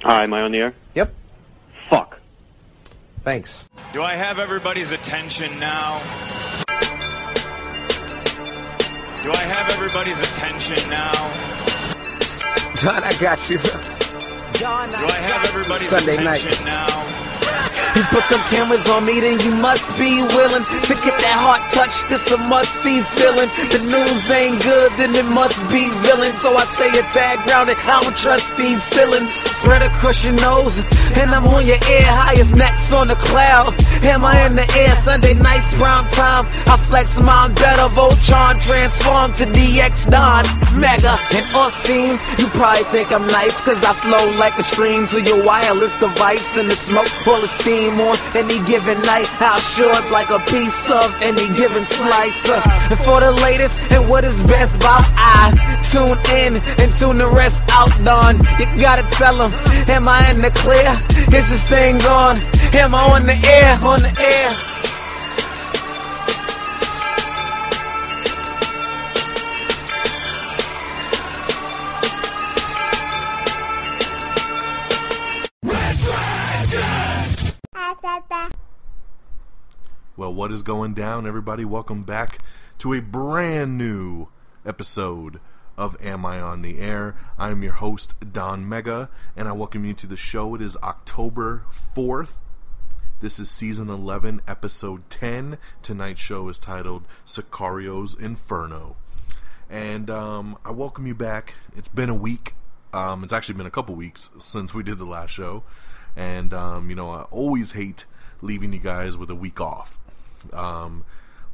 Hi, am I on the air? Yep. Fuck. Thanks. Do I have everybody's attention now? Do I have everybody's attention now? John, I got you. John, do I have everybody's Sunday attention night. now? You put them cameras on me, then you must be willing to get that heart touch. This a must-see feeling. The news ain't good, then it must be villain. So I say a tag round it, I don't trust these ceilings. Spread across your nose, and I'm on your ear, high as gnats on the cloud. Am I in the air? Sunday nights, prime time. I flex mine better, Voltron transform to DX Don Mega and Off-Scene. You probably think I'm nice, cause I flow like a stream to your wireless device, and the smoke full of steam on any given night. I'll short like a piece of any given slice. And for the latest and what is best about I tune in and tune the rest out, Don. You gotta tell them, am I in the clear? Is this thing on? Am I on the air? On the air? Well, what is going down, everybody? Welcome back to a brand new episode of Am I on the Air? I am your host, Don Mega, and I welcome you to the show. It is October 4th. This is Season 11, Episode 10. Tonight's show is titled Sicarios Inferno. And I welcome you back. It's been a week. It's actually been a couple weeks since we did the last show. And, I always hate leaving you guys with a week off.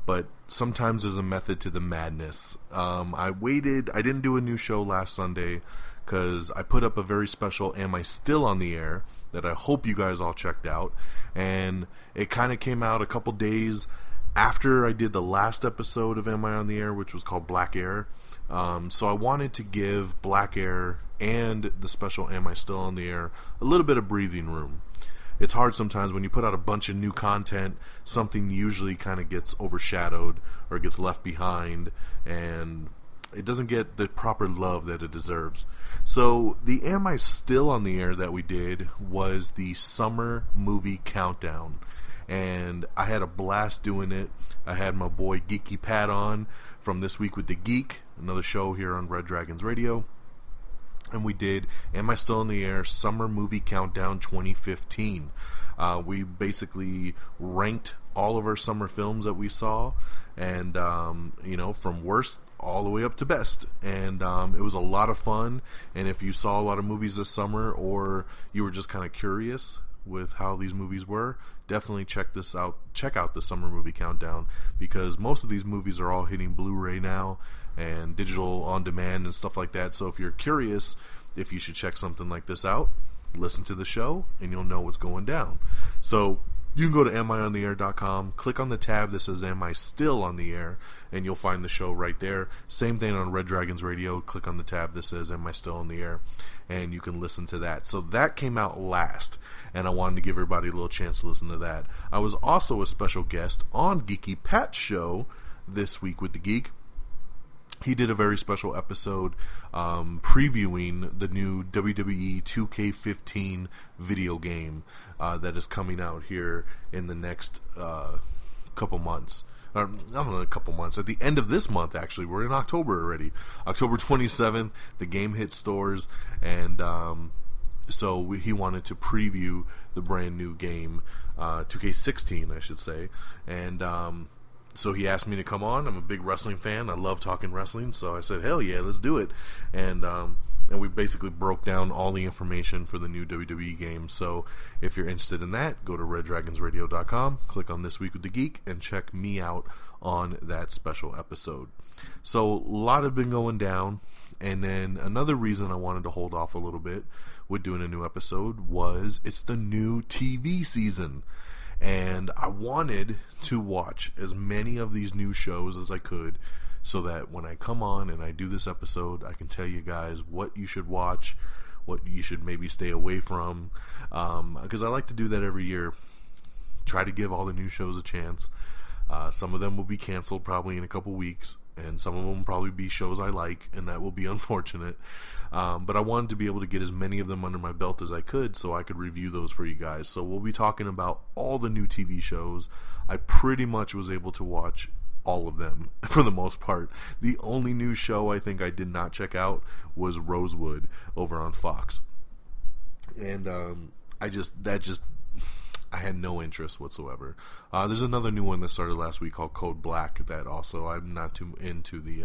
But sometimes there's a method to the madness. I didn't do a new show last Sunday because I put up a very special Am I Still on the Air that I hope you guys all checked out, and it kind of came out a couple days after I did the last episode of Am I on the Air, which was called Black Air. So I wanted to give Black Air and the special Am I Still on the Air a little bit of breathing room. It's hard sometimes when you put out a bunch of new content, something usually kind of gets overshadowed or gets left behind, and it doesn't get the proper love that it deserves. So the Am I Still on the Air that we did was the summer movie countdown, and I had a blast doing it. I had my boy Geeky Pat on from This Week with the Geek, another show here on Red Dragons Radio. And we did Am I Still in the Air Summer Movie Countdown 2015. We basically ranked all of our summer films that we saw, and from worst all the way up to best. And it was a lot of fun. And if you saw a lot of movies this summer, or you were just kind of curious with how these movies were, definitely check this out. Check out the Summer Movie Countdown, because most of these movies are all hitting Blu-ray now and digital on demand and stuff like that. So if you're curious if you should check something like this out, listen to the show and you'll know what's going down. So you can go to amiontheair.com, click on the tab that says Am I Still on the Air, and you'll find the show right there. Same thing on Red Dragons Radio, click on the tab that says Am I Still on the Air, and you can listen to that. So that came out last, and I wanted to give everybody a little chance to listen to that. I was also a special guest on Geeky Pat's show This Week with the Geek. He did a very special episode previewing the new WWE 2K15 video game that is coming out here in the next couple months. Or, not a couple months. At the end of this month, actually. We're in October already. October 27th, the game hits stores, and so he wanted to preview the brand new game, 2K16, I should say, and so he asked me to come on. I'm a big wrestling fan. I love talking wrestling, so I said, hell yeah, let's do it. And we basically broke down all the information for the new WWE game. So if you're interested in that, go to reddragonsradio.com, click on This Week with the Geek, and check me out on that special episode. So a lot have been going down, and then another reason I wanted to hold off a little bit with doing a new episode was it's the new TV season. And I wanted to watch as many of these new shows as I could, so that when I come on and I do this episode, I can tell you guys what you should watch, what you should maybe stay away from, because I like to do that every year. Try to give all the new shows a chance. Some of them will be canceled probably in a couple weeks, and some of them will probably be shows I like, and that will be unfortunate. But I wanted to be able to get as many of them under my belt as I could so I could review those for you guys. So we'll be talking about all the new TV shows. I pretty much was able to watch all of them for the most part. The only new show I think I did not check out was Rosewood over on Fox. And I had no interest whatsoever. There's another new one that started last week called Code Black that also I'm not too into the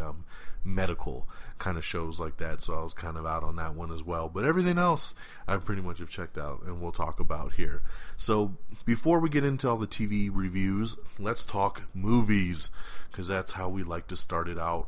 medical kind of shows like that, so I was kind of out on that one as well. But everything else I pretty much have checked out and we'll talk about here. So before we get into all the TV reviews, let's talk movies, because that's how we like to start it out.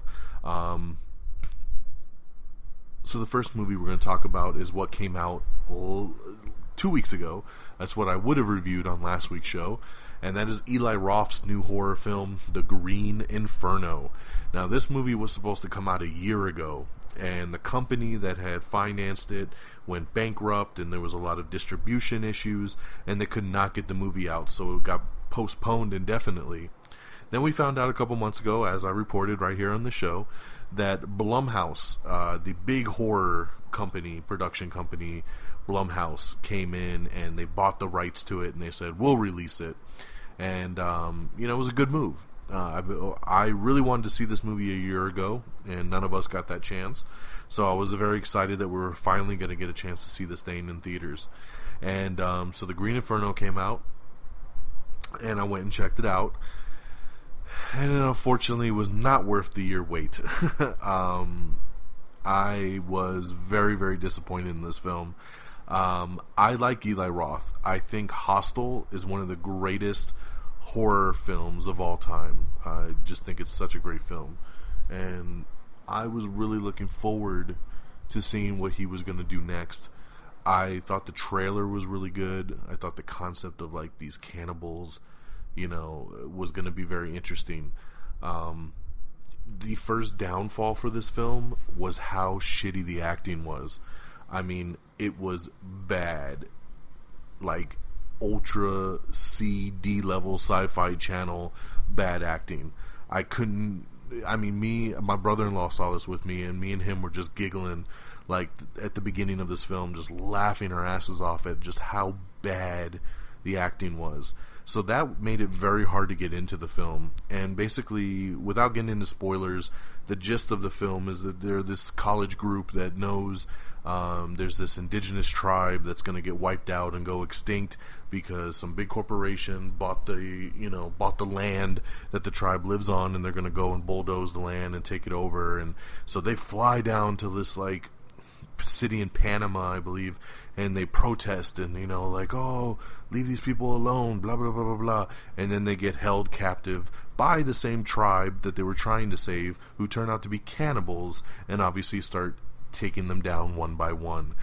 So the first movie we're going to talk about is what came out 2 weeks ago. That's what I would have reviewed on last week's show, and that is Eli Roth's new horror film, The Green Inferno. Now, this movie was supposed to come out a year ago, and the company that had financed it went bankrupt, and there was a lot of distribution issues, and they could not get the movie out, so it got postponed indefinitely. Then we found out a couple months ago, as I reported right here on the show, that Blumhouse, the big horror company, production company, Blumhouse, came in and they bought the rights to it, and they said, we'll release it. And, it was a good move. I really wanted to see this movie a year ago, and none of us got that chance. So I was very excited that we were finally going to get a chance to see this thing in theaters. And so The Green Inferno came out, and I went and checked it out. And it unfortunately was not worth the year wait. I was very, very disappointed in this film. I like Eli Roth. I think Hostel is one of the greatest horror films of all time. I just think it's such a great film. And I was really looking forward to seeing what he was going to do next. I thought the trailer was really good. I thought the concept of like these cannibals, was going to be very interesting. The first downfall for this film was how shitty the acting was. I mean, it was bad. Like, ultra C-D level Sci-Fi Channel bad acting. My brother-in-law saw this with me, and me and him were just giggling, like, at the beginning of this film, just laughing our asses off at just how bad the acting was. So that made it very hard to get into the film. And basically, without getting into spoilers, the gist of the film is that they're this college group that knows there's this indigenous tribe that's going to get wiped out and go extinct because some big corporation bought the land that the tribe lives on, and they're going to go and bulldoze the land and take it over. And so they fly down to this like city in Panama, I believe, and they protest and oh, leave these people alone, blah blah blah blah blah, and then they get held captive by the same tribe that they were trying to save, who turn out to be cannibals, and obviously start taking them down one by one.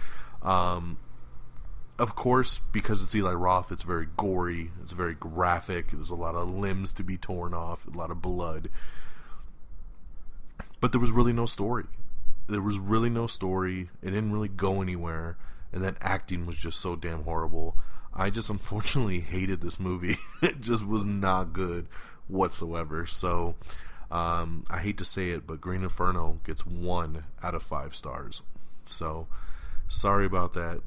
Of course, because it's Eli Roth, it's very gory, it's very graphic, there's a lot of limbs to be torn off, a lot of blood, but there was really no story. There was really no story. It didn't really go anywhere. And that acting was just so damn horrible. I just unfortunately hated this movie. It just was not good whatsoever. So, I hate to say it, but Green Inferno gets 1 out of 5 stars. So, sorry about that.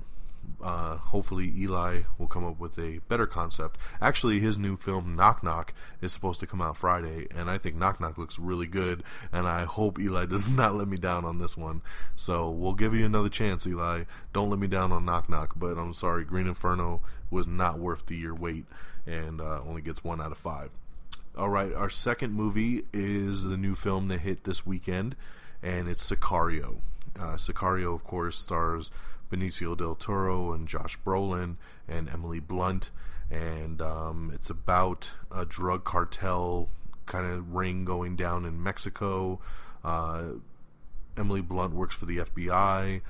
Hopefully Eli will come up with a better concept. Actually, his new film Knock Knock is supposed to come out Friday, and I think Knock Knock looks really good, and I hope Eli does not let me down on this one. So we'll give you another chance, Eli. Don't let me down on Knock Knock, but I'm sorry, Green Inferno was not worth the year wait, and only gets 1 out of 5. Alright, our second movie is the new film that hit this weekend, and it's Sicario. Sicario, of course, stars Benicio del Toro and Josh Brolin and Emily Blunt, and it's about a drug cartel kind of ring going down in Mexico. Emily Blunt works for the FBI.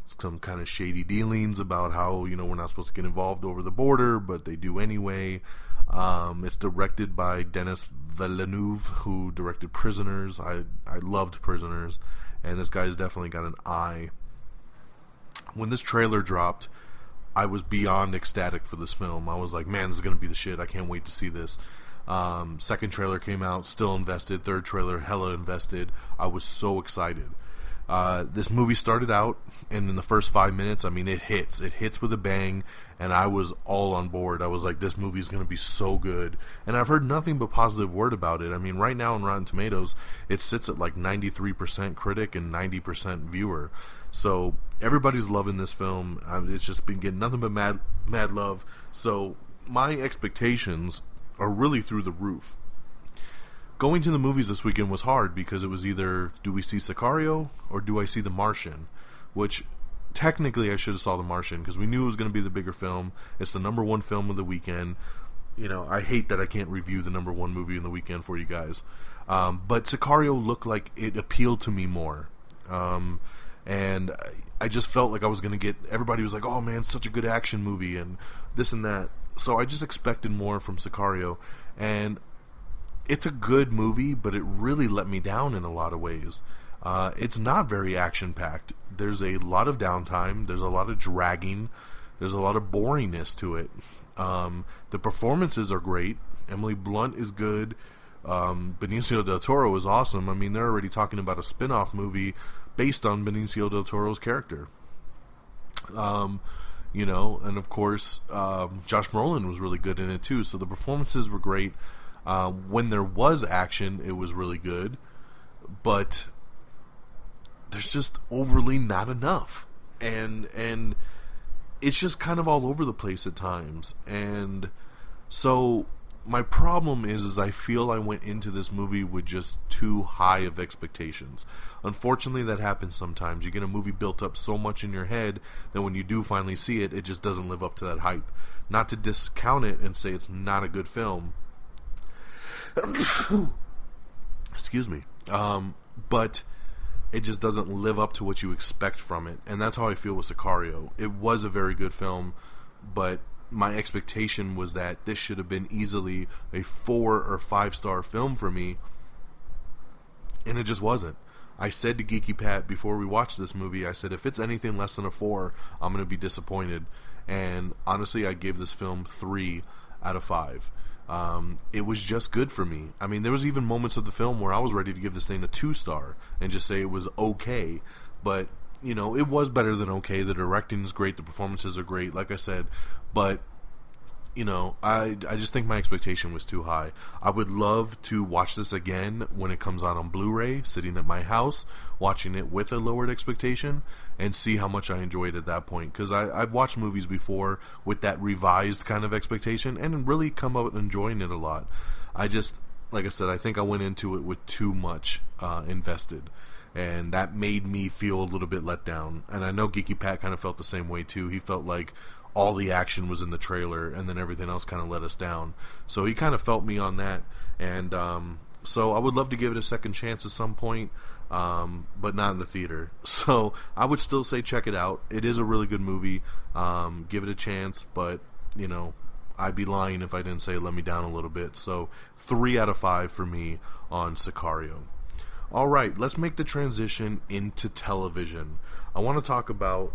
It's some kind of shady dealings about how, we're not supposed to get involved over the border, but they do anyway. It's directed by Denis Villeneuve, who directed Prisoners. I loved Prisoners, and this guy's definitely got an eye. When this trailer dropped, I was beyond ecstatic for this film. I was like, man, this is going to be the shit. I can't wait to see this. Second trailer came out, still invested. Third trailer, hella invested. I was so excited. This movie started out, and in the first 5 minutes, I mean, it hits with a bang, and I was all on board. I was like, this movie is going to be so good, and I've heard nothing but positive word about it. I mean, right now on Rotten Tomatoes, it sits at like 93% critic and 90% viewer, so everybody's loving this film. It's just been getting nothing but mad love, so my expectations are really through the roof. Going to the movies this weekend was hard because it was either, do we see Sicario or do I see The Martian? Which, technically, I should have saw The Martian because we knew it was going to be the bigger film. It's the number one film of the weekend. You know, I hate that I can't review the number one movie in the weekend for you guys. But Sicario looked like it appealed to me more. And I just felt like I was going to get... Everybody was like, oh man, such a good action movie and this and that. So I just expected more from Sicario. And... it's a good movie, but it really let me down in a lot of ways. It's not very action-packed. There's a lot of downtime. There's a lot of dragging. There's a lot of boringness to it. The performances are great. Emily Blunt is good. Benicio del Toro is awesome. I mean, they're already talking about a spin-off movie based on Benicio del Toro's character. You know, and of course, Josh Brolin was really good in it too. So the performances were great. When there was action, it was really good, but there's just overly not enough, and it's just kind of all over the place at times. And so my problem is I feel I went into this movie with just too high of expectations. Unfortunately, that happens sometimes. You get a movie built up so much in your head that when you do finally see it, it just doesn't live up to that hype. Not to discount it and say it's not a good film. Excuse me. But it just doesn't live up to what you expect from it. And that's how I feel with Sicario. It was a very good film, but my expectation was that this should have been easily a 4 or 5 star film for me, and it just wasn't. I said to Geeky Pat before we watched this movie, I said, if it's anything less than a 4, I'm going to be disappointed. And honestly, I gave this film 3 out of 5. It was just good for me. I mean, there was even moments of the film where I was ready to give this thing a 2 star and just say it was okay, but you know, it was better than okay. The directing is great, the performances are great, like I said, but you know, I just think my expectation was too high. I would love to watch this again when it comes out on Blu-ray, sitting at my house, watching it with a lowered expectation, and see how much I enjoyed at that point. Because I've watched movies before with that revised kind of expectation, and really come out enjoying it a lot. I just, like I said, I think I went into it with too much invested. And that made me feel a little bit let down. And I know Geeky Pat kind of felt the same way too. He felt like all the action was in the trailer, and then everything else kind of let us down. So he kind of felt me on that, and so I would love to give it a second chance at some point, but not in the theater. So I would still say check it out. It is a really good movie. Give it a chance, but you know, I'd be lying if I didn't say it let me down a little bit. So 3 out of 5 for me on Sicario. Alright, let's make the transition into television. I want to talk about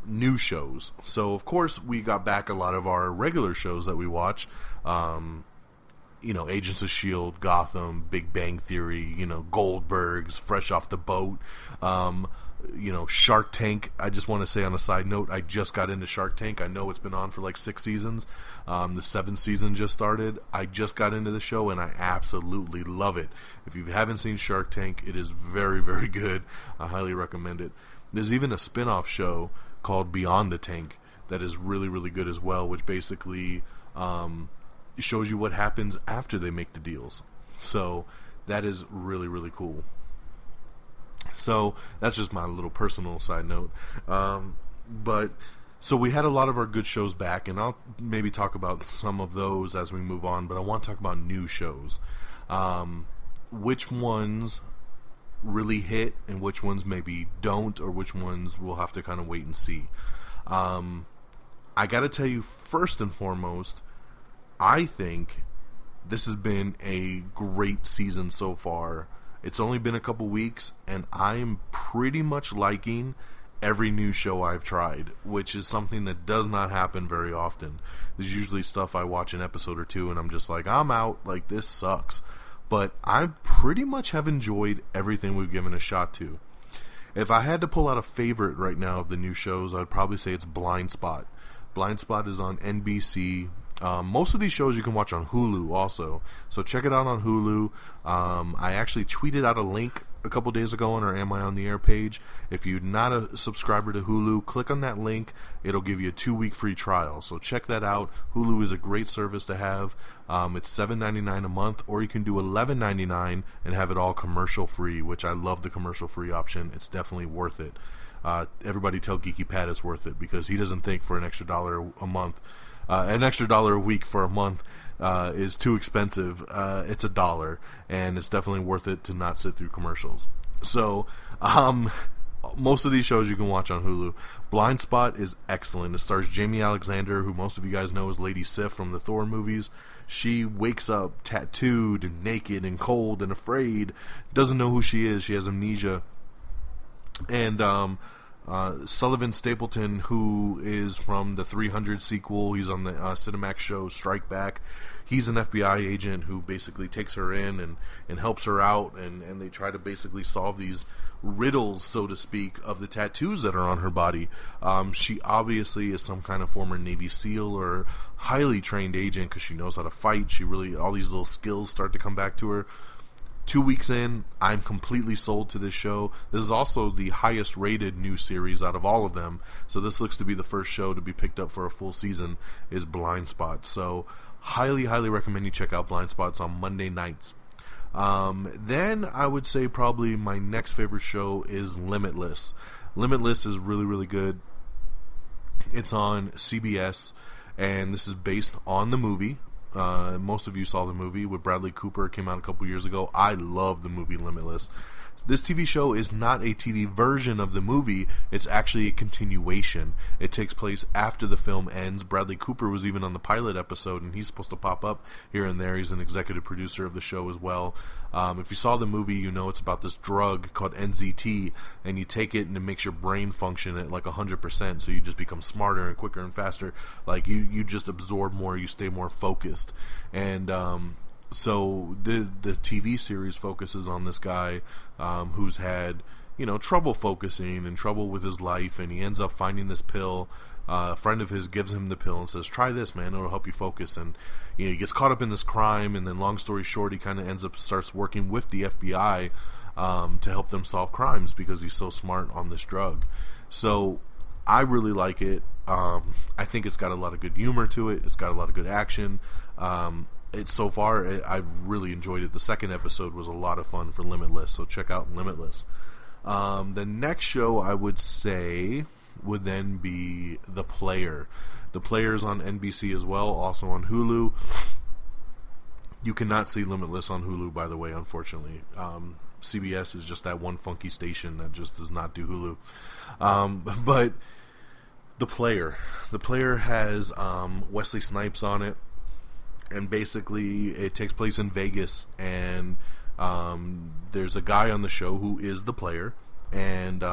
new shows. So, of course, we got back a lot of our regular shows that we watch. You know, Agents of S.H.I.E.L.D., Gotham, Big Bang Theory, you know, Goldbergs, Fresh Off the Boat, you know, Shark Tank. I just want to say on a side note, I just got into Shark Tank. I know it's been on for like 6 seasons. The 7th season just started. I just got into the show, and I absolutely love it. If you haven't seen Shark Tank, it is very, very good. I highly recommend it. There's even a spin-off show called Beyond the Tank that is really, really good as well, which basically shows you what happens after they make the deals. So that is really, really cool. So that's just my little personal side note. But so we had a lot of our good shows back, and I'll maybe talk about some of those as we move on, but I want to talk about new shows. Which ones really hit and which ones maybe don't, or which ones we'll have to kind of wait and see. I gotta tell you, first and foremost, I think this has been a great season so far. It's only been a couple weeks, and I'm pretty much liking every new show I've tried, which is something that does not happen very often. There's usually stuff I watch an episode or two and I'm just like, I'm out, like this sucks. But I pretty much have enjoyed everything we've given a shot to. If I had to pull out a favorite right now of the new shows, I'd probably say it's Blind Spot. Blind Spot is on NBC. Most of these shows you can watch on Hulu also, so check it out on Hulu. I actually tweeted out a link a couple days ago on our Am I on the Air page. If you're not a subscriber to Hulu, click on that link. It'll give you a 2-week free trial, so check that out. Hulu is a great service to have. It's $7.99 a month, or you can do $11.99 and have it all commercial free, which I love the commercial free option. It's definitely worth it. Everybody tell Geeky Pat it's worth it, because he doesn't think for an extra $1 a month, an extra $1 a week for a month is too expensive. It's $1, and it's definitely worth it to not sit through commercials. So, most of these shows you can watch on Hulu. Blind Spot is excellent. It stars Jamie Alexander, who most of you guys know as Lady Sif from the Thor movies. She wakes up tattooed and naked and cold and afraid, doesn't know who she is. She has amnesia. And Sullivan Stapleton, who is from the 300 sequel, he's on the Cinemax show Strike Back. He's an FBI agent who basically takes her in and helps her out, and they try to basically solve these riddles, so to speak, of the tattoos that are on her body. She obviously is some kind of former Navy SEAL or highly trained agent, because she knows how to fight. She really, all these little skills start to come back to her. 2 weeks in, I'm completely sold to this show. This is also the highest rated new series out of all of them, so this looks to be the first show to be picked up for a full season, is Blind Spot. So highly recommend you check out Blind Spots on Monday nights. Then I would say probably my next favorite show is Limitless. Limitless is really good. It's on CBS, and this is based on the movie. Most of you saw the movie with Bradley Cooper. It came out a couple years ago. I love the movie Limitless. This TV show is not a TV version of the movie. It's actually a continuation. It takes place after the film ends. Bradley Cooper was even on the pilot episode, and he's supposed to pop up here and there. He's an executive producer of the show as well. If you saw the movie, you know it's about this drug called NZT, and you take it and it makes your brain function at like 100%, so you just become smarter and quicker and faster. Like you just absorb more, you stay more focused. And so the TV series focuses on this guy who's had, trouble focusing and trouble with his life, and he ends up finding this pill. A friend of his gives him the pill and says, try this, man, it'll help you focus. And he gets caught up in this crime, and then long story short, he kind of starts working with the FBI to help them solve crimes, because he's so smart on this drug. So I really like it. I think it's got a lot of good humor to it. It's got a lot of good action. I've really enjoyed it. The second episode was a lot of fun for Limitless, so check out Limitless. The next show I would say would then be The Player. The Player's on NBC as well, also on Hulu. You cannot see Limitless on Hulu, by the way, unfortunately. CBS is just that one funky station that just does not do Hulu. But The Player has Wesley Snipes on it. And basically, it takes place in Vegas, and there's a guy on the show who is the player, and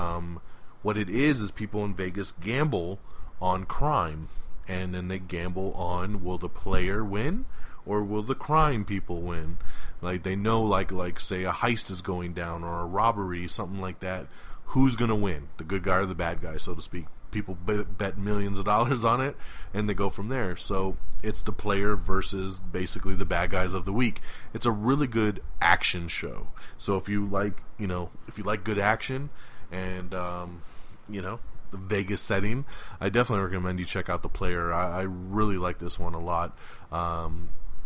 what it is people in Vegas gamble on crime, and then they gamble on, will the player win, or will the crime people win? Like, they know, like say a heist is going down, or a robbery, something like that. Who's gonna win, the good guy or the bad guy, so to speak? People bet millions of dollars on it, and they go from there. So it's the player versus basically the bad guys of the week. It's a really good action show. So if you like, good action and the Vegas setting, I definitely recommend you check out The Player. I really like this one a lot.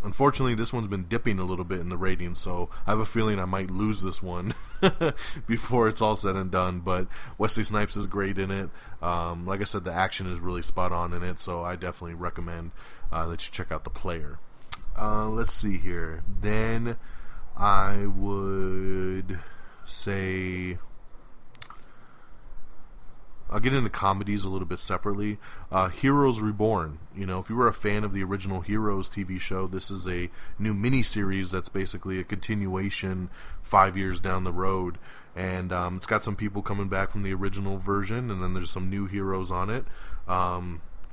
Unfortunately, this one's been dipping a little bit in the ratings, so I have a feeling I might lose this one before it's all said and done. But Wesley Snipes is great in it. Like I said, the action is really spot on in it, so I definitely recommend that you check out The Player. Let's see here. Then I would say I'll get into comedies a little bit separately. Heroes Reborn. If you were a fan of the original Heroes TV show, this is a new miniseries that's basically a continuation 5 years down the road. and it's got some people coming back from the original version, and then there's some new heroes on it.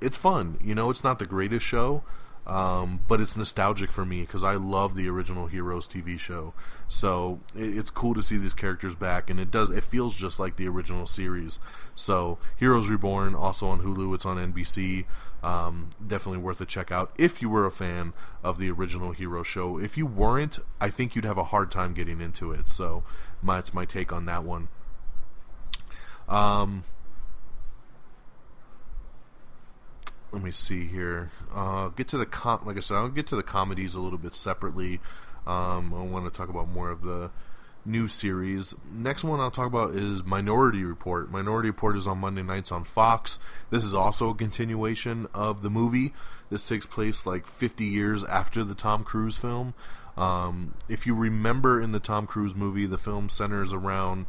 It's fun. It's not the greatest show, but it's nostalgic for me because I love the original Heroes TV show. So it's cool to see these characters back, and it feels just like the original series. So Heroes Reborn, also on Hulu, it's on NBC. Definitely worth a check out if you were a fan of the original Hero show. If you weren't, I think you'd have a hard time getting into it. So that's my take on that one. Let me see here. Get to the like I said, I'll get to the comedies a little bit separately. I want to talk about more of the new series. Next one I'll talk about is Minority Report. Minority Report is on Monday nights on Fox. This is also a continuation of the movie. This takes place like 50 years after the Tom Cruise film. If you remember in the Tom Cruise movie, the film centers around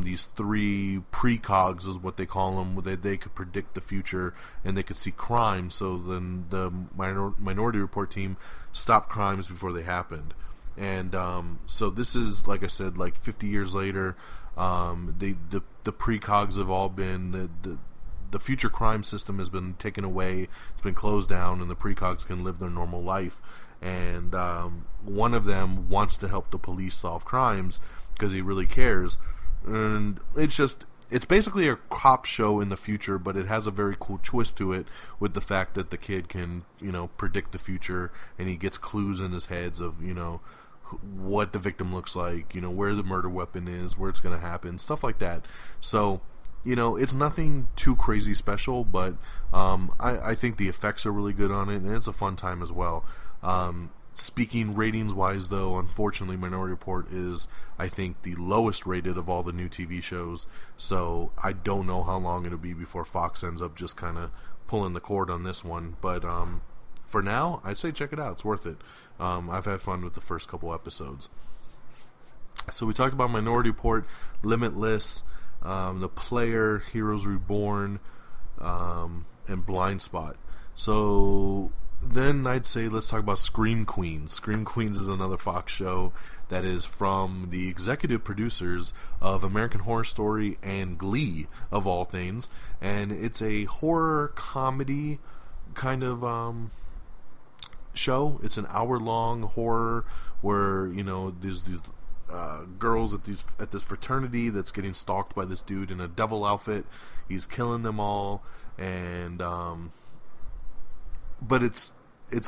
these three precogs is what they call them, where they could predict the future and they could see crime. So then the Minority Report team stopped crimes before they happened. And so this is, like I said, like 50 years later. The precogs have all been the future crime system has been taken away. It's been closed down, and the precogs can live their normal life. And one of them wants to help the police solve crimes because he really cares. And it's basically a cop show in the future, but it has a very cool twist to it with the fact that the kid can, predict the future, and he gets clues in his heads of, what the victim looks like, where the murder weapon is, where it's going to happen, stuff like that. So, it's nothing too crazy special, but I think the effects are really good on it, and it's a fun time as well. Speaking ratings-wise, though, unfortunately, Minority Report is, I think, the lowest rated of all the new TV shows, so I don't know how long it'll be before Fox ends up just kind of pulling the cord on this one, but for now, I'd say check it out. It's worth it. I've had fun with the first couple episodes. So we talked about Minority Report, Limitless, The Player, Heroes Reborn, and Blind Spot. So then I'd say let's talk about Scream Queens. Scream Queens is another Fox show that is from the executive producers of American Horror Story and Glee, of all things. And it's a horror comedy kind of show. It's an hour-long horror where, there's these girls at this fraternity that's getting stalked by this dude in a devil outfit. He's killing them all, and but it's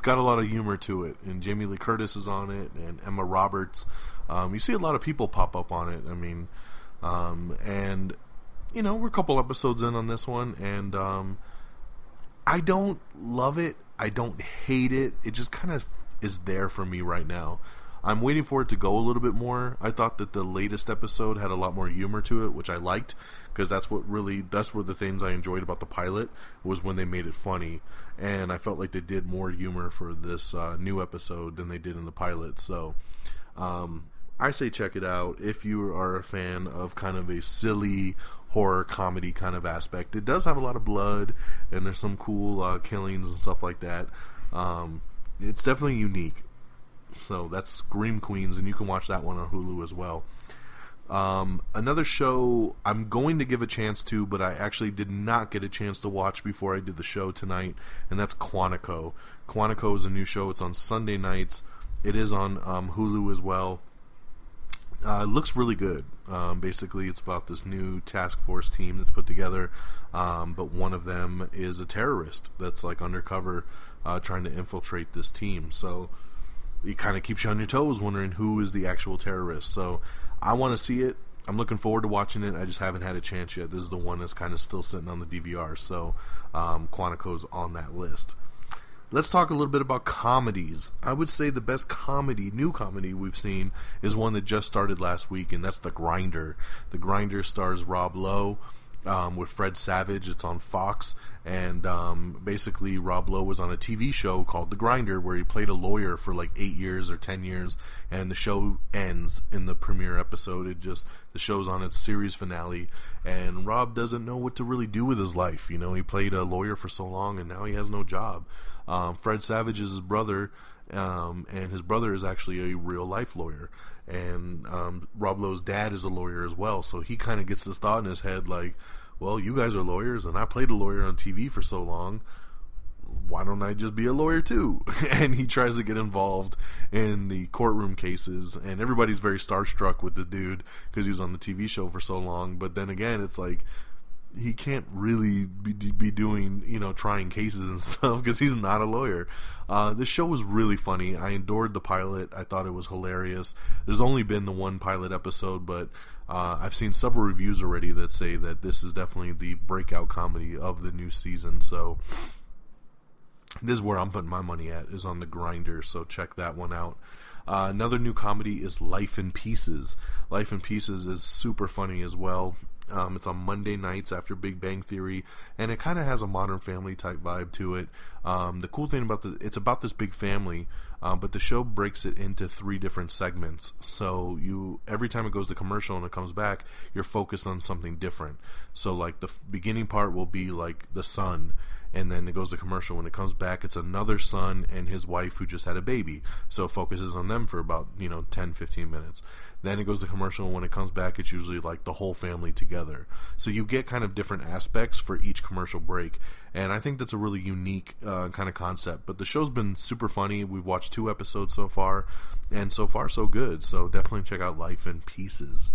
got a lot of humor to it, and Jamie Lee Curtis is on it, and Emma Roberts. You see a lot of people pop up on it. I mean, and we're a couple episodes in on this one, and I don't love it. I don't hate it. It just kind of is there for me right now. I'm waiting for it to go a little bit more. I thought that the latest episode had a lot more humor to it, which I liked, because that's where the things I enjoyed about the pilot was when they made it funny, and I felt like they did more humor for this new episode than they did in the pilot. So I say check it out if you are a fan of kind of a silly horror comedy kind of aspect. It does have a lot of blood, and there's some cool killings and stuff like that. It's definitely unique. So that's Scream Queens, and you can watch that one on Hulu as well. Another show I'm going to give a chance to, but I actually did not get a chance to watch before I did the show tonight, and that's Quantico. Quantico is a new show. It's on Sunday nights. It is on Hulu as well. It looks really good. Basically, it's about this new task force team that's put together, but one of them is a terrorist that's like undercover trying to infiltrate this team. So it kind of keeps you on your toes wondering who is the actual terrorist. So I want to see it. I'm looking forward to watching it. I just haven't had a chance yet. This is the one that's kind of still sitting on the DVR. So Quantico's on that list. Let's talk a little bit about comedies. I would say the best new comedy we've seen is one that just started last week, and that's The Grinder. The Grinder stars Rob Lowe with Fred Savage. It's on Fox, And basically Rob Lowe was on a TV show called The Grinder, where he played a lawyer for like 8 years or 10 years, and the show ends in the premiere episode. The show's on its series finale, and Rob doesn't know what to really do with his life. You know, he played a lawyer for so long, and now he has no job. Fred Savage is his brother, and his brother is actually a real life lawyer, and Rob Lowe's dad is a lawyer as well. So he kind of gets this thought in his head, like, well, you guys are lawyers, and I played a lawyer on TV for so long. Why don't I just be a lawyer too? And he tries to get involved in the courtroom cases, and everybody's very starstruck with the dude because he was on the TV show for so long. But then again, it's like, he can't really be doing, you know, trying cases and stuff because he's not a lawyer. The show was really funny. I adored the pilot. I thought it was hilarious. There's only been the one pilot episode, but I've seen several reviews already that say that this is definitely the breakout comedy of the new season. So this is where I'm putting my money at, is on The Grinder, so check that one out. Another new comedy is Life in Pieces. Life in Pieces is super funny as well. It's on Monday nights after Big Bang Theory, and it kind of has a Modern Family type vibe to it. The cool thing about it's about this big family, but the show breaks it into 3 different segments. So every time it goes to commercial and it comes back, you're focused on something different. So like the beginning part will be like the son, and then it goes to commercial. When it comes back, it's another son and his wife who just had a baby. So it focuses on them for about 10-15 minutes. Then it goes to commercial, and when it comes back, it's usually like the whole family together. So you get kind of different aspects for each commercial break, and I think that's a really unique kind of concept. But the show's been super funny. We've watched 2 episodes so far, and so far so good. So definitely check out Life in Pieces.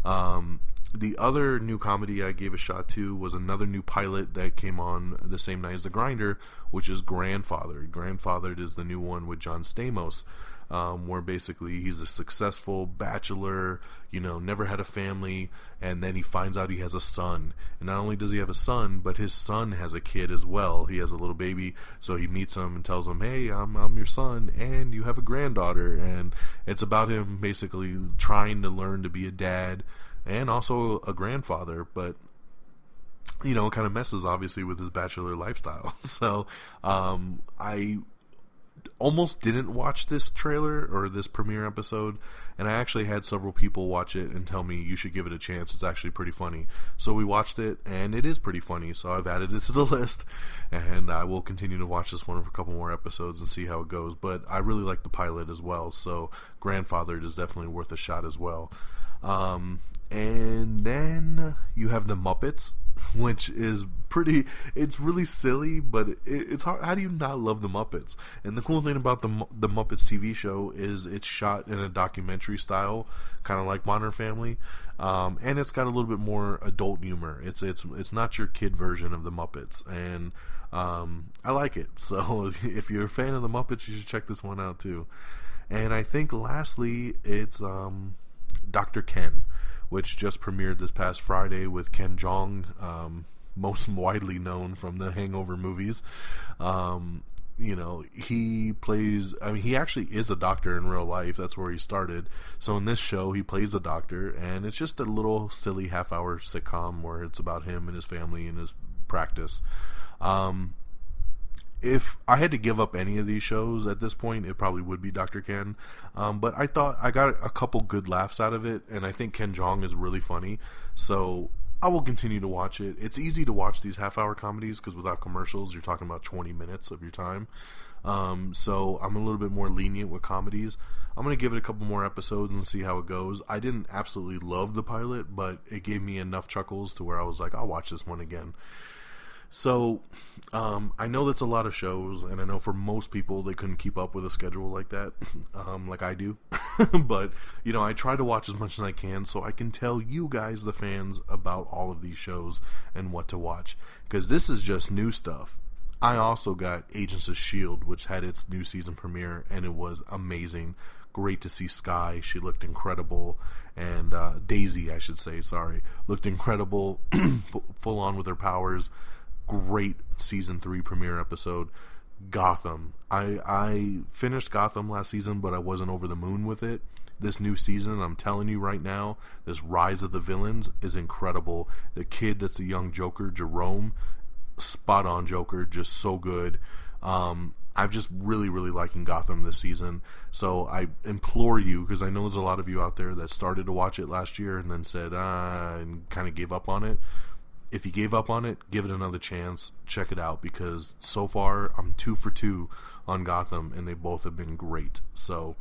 The other new comedy I gave a shot to was another new pilot that came on the same night as The Grinder, which is Grandfathered. Grandfathered is the new one with John Stamos, where basically he's a successful bachelor, never had a family, and then he finds out he has a son. And not only does he have a son, but his son has a kid as well. He has a little baby, so he meets him and tells him, hey, I'm your son, and you have a granddaughter. And it's about him basically trying to learn to be a dad and also a grandfather, but it kind of messes obviously with his bachelor lifestyle. So I almost didn't watch this trailer or this premiere episode, and I actually had several people watch it and tell me you should give it a chance. It's actually pretty funny. So we watched it, and it is pretty funny, so I've added it to the list, and I will continue to watch this one for a couple more episodes and see how it goes. But I really like the pilot as well, so Grandfathered is definitely worth a shot as well. And then you have The Muppets, which is it's really silly, but it's hard. How do you not love The Muppets? And the cool thing about the Muppets TV show is it's shot in a documentary style, kind of like Modern Family, and it's got a little bit more adult humor. It's not your kid version of The Muppets, and I like it. So if you're a fan of The Muppets, you should check this one out too. And I think lastly, it's Dr. Ken, which just premiered this past Friday with Ken Jeong, most widely known from the Hangover movies. He plays, he actually is a doctor in real life. That's where he started. So in this show, he plays a doctor, and it's just a little silly half-hour sitcom where it's about him and his family and his practice. If I had to give up any of these shows at this point, it probably would be Dr. Ken. But I thought I got a couple good laughs out of it, and I think Ken Jeong is really funny. So I will continue to watch it. It's easy to watch these half-hour comedies because without commercials, you're talking about 20 minutes of your time. So I'm a little bit more lenient with comedies. I'm going to give it a couple more episodes and see how it goes. I didn't absolutely love the pilot, but it gave me enough chuckles to where I was like, I'll watch this one again. So, I know that's a lot of shows, and I know for most people they couldn't keep up with a schedule like that, like I do, but, I try to watch as much as I can so I can tell you guys, the fans, about all of these shows and what to watch, because this is just new stuff. I also got Agents of S.H.I.E.L.D., which had its new season premiere, and it was amazing. Great to see Skye. She looked incredible, and Daisy, I should say, looked incredible, full on with her powers. Great season 3 premiere episode. Gotham. I finished Gotham last season, but I wasn't over the moon with it. This new season, I'm telling you right now, this Rise of the Villains is incredible. The kid that's the young Joker, Jerome, spot on Joker, just so good. I'm just really, really liking Gotham this season. So I implore you, because I know there's a lot of you out there that started to watch it last year and then said, and kind of gave up on it. If you gave up on it, give it another chance. Check it out, because so far I'm 2 for 2 on Gotham, and they both have been great. So,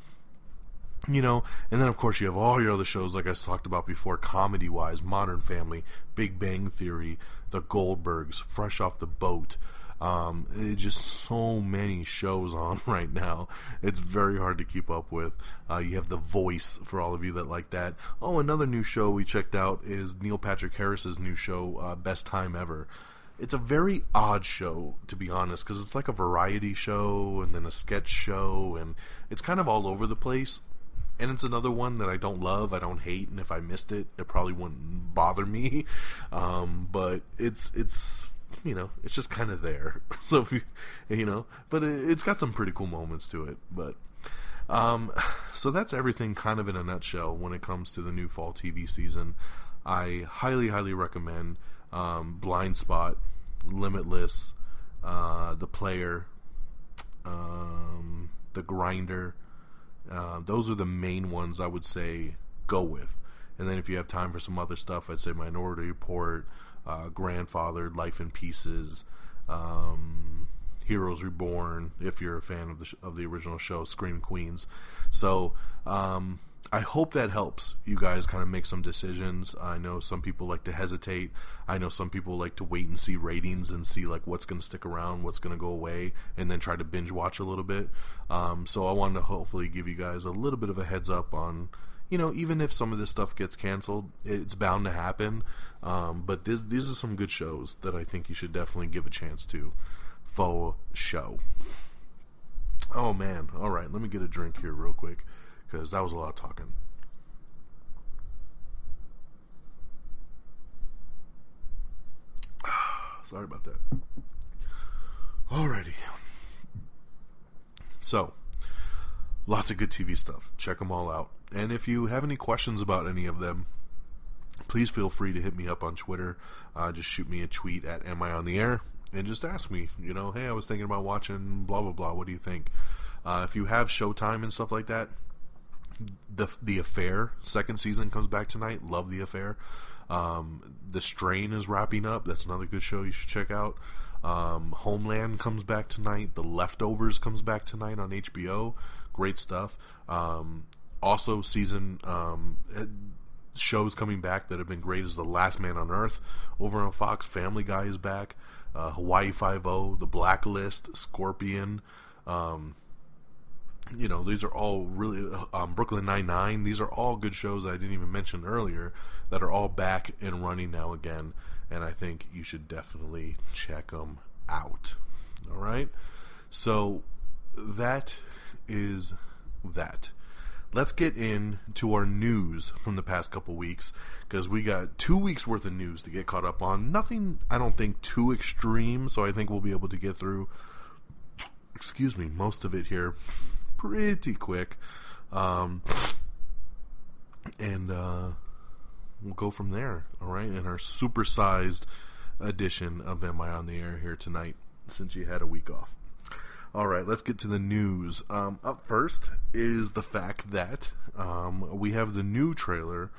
you know, and then of course you have all your other shows like I talked about before, comedy-wise, Modern Family, Big Bang Theory, The Goldbergs, Fresh Off the Boat. It's just so many shows on right now. It's very hard to keep up with. You have The Voice for all of you that like that. Oh, another new show we checked out is Neil Patrick Harris's new show, Best Time Ever. It's a very odd show, to be honest, because it's like a variety show and then a sketch show, and it's kind of all over the place. And it's another one that I don't love, I don't hate, and if I missed it, it probably wouldn't bother me. But it's you know, it's just kind of there. So if you know, but it's got some pretty cool moments to it. But so that's everything kind of in a nutshell when it comes to the new fall TV season. I highly, highly recommend Blind Spot, Limitless, The Player, The Grinder. Those are the main ones I would say go with. And then if you have time for some other stuff, I'd say Minority Report, Grandfathered, Life in Pieces, Heroes Reborn, if you're a fan of the original show, Scream Queens. So I hope that helps you guys kind of make some decisions. I know some people like to hesitate. I know some people like to wait and see ratings and see like what's going to stick around, what's going to go away, and then try to binge watch a little bit. So I wanted to hopefully give you guys a little bit of a heads up on, you know, even if some of this stuff gets canceled, it's bound to happen. But these are some good shows that I think you should definitely give a chance to. Faux show. Oh man, alright, let me get a drink here real quick, because that was a lot of talking. Sorry about that. Alrighty. So, lots of good TV stuff. Check them all out. And if you have any questions about any of them, please feel free to hit me up on Twitter. Just shoot me a tweet at Am I On The Air? And just ask me, you know, hey, I was thinking about watching blah, blah, blah. What do you think? If you have Showtime and stuff like that, The Affair, second season comes back tonight. Love The Affair. The Strain is wrapping up. That's another good show you should check out. Homeland comes back tonight. The Leftovers comes back tonight on HBO. Great stuff. Also, season shows coming back that have been great is The Last Man on Earth over on Fox. Family Guy is back. Hawaii Five-0, The Blacklist, Scorpion. You know, these are all really Brooklyn Nine-Nine. These are all good shows that I didn't even mention earlier that are all back and running now again, and I think you should definitely check them out. All right? So that is that. Let's get into our news from the past couple weeks, because we got 2 weeks worth of news to get caught up on. Nothing, I don't think, too extreme, so I think we'll be able to get through, most of it here pretty quick. And we'll go from there, alright, in our supersized edition of Am I On The Air here tonight, since you had a week off. Alright, let's get to the news. Up first is the fact that we have the new trailer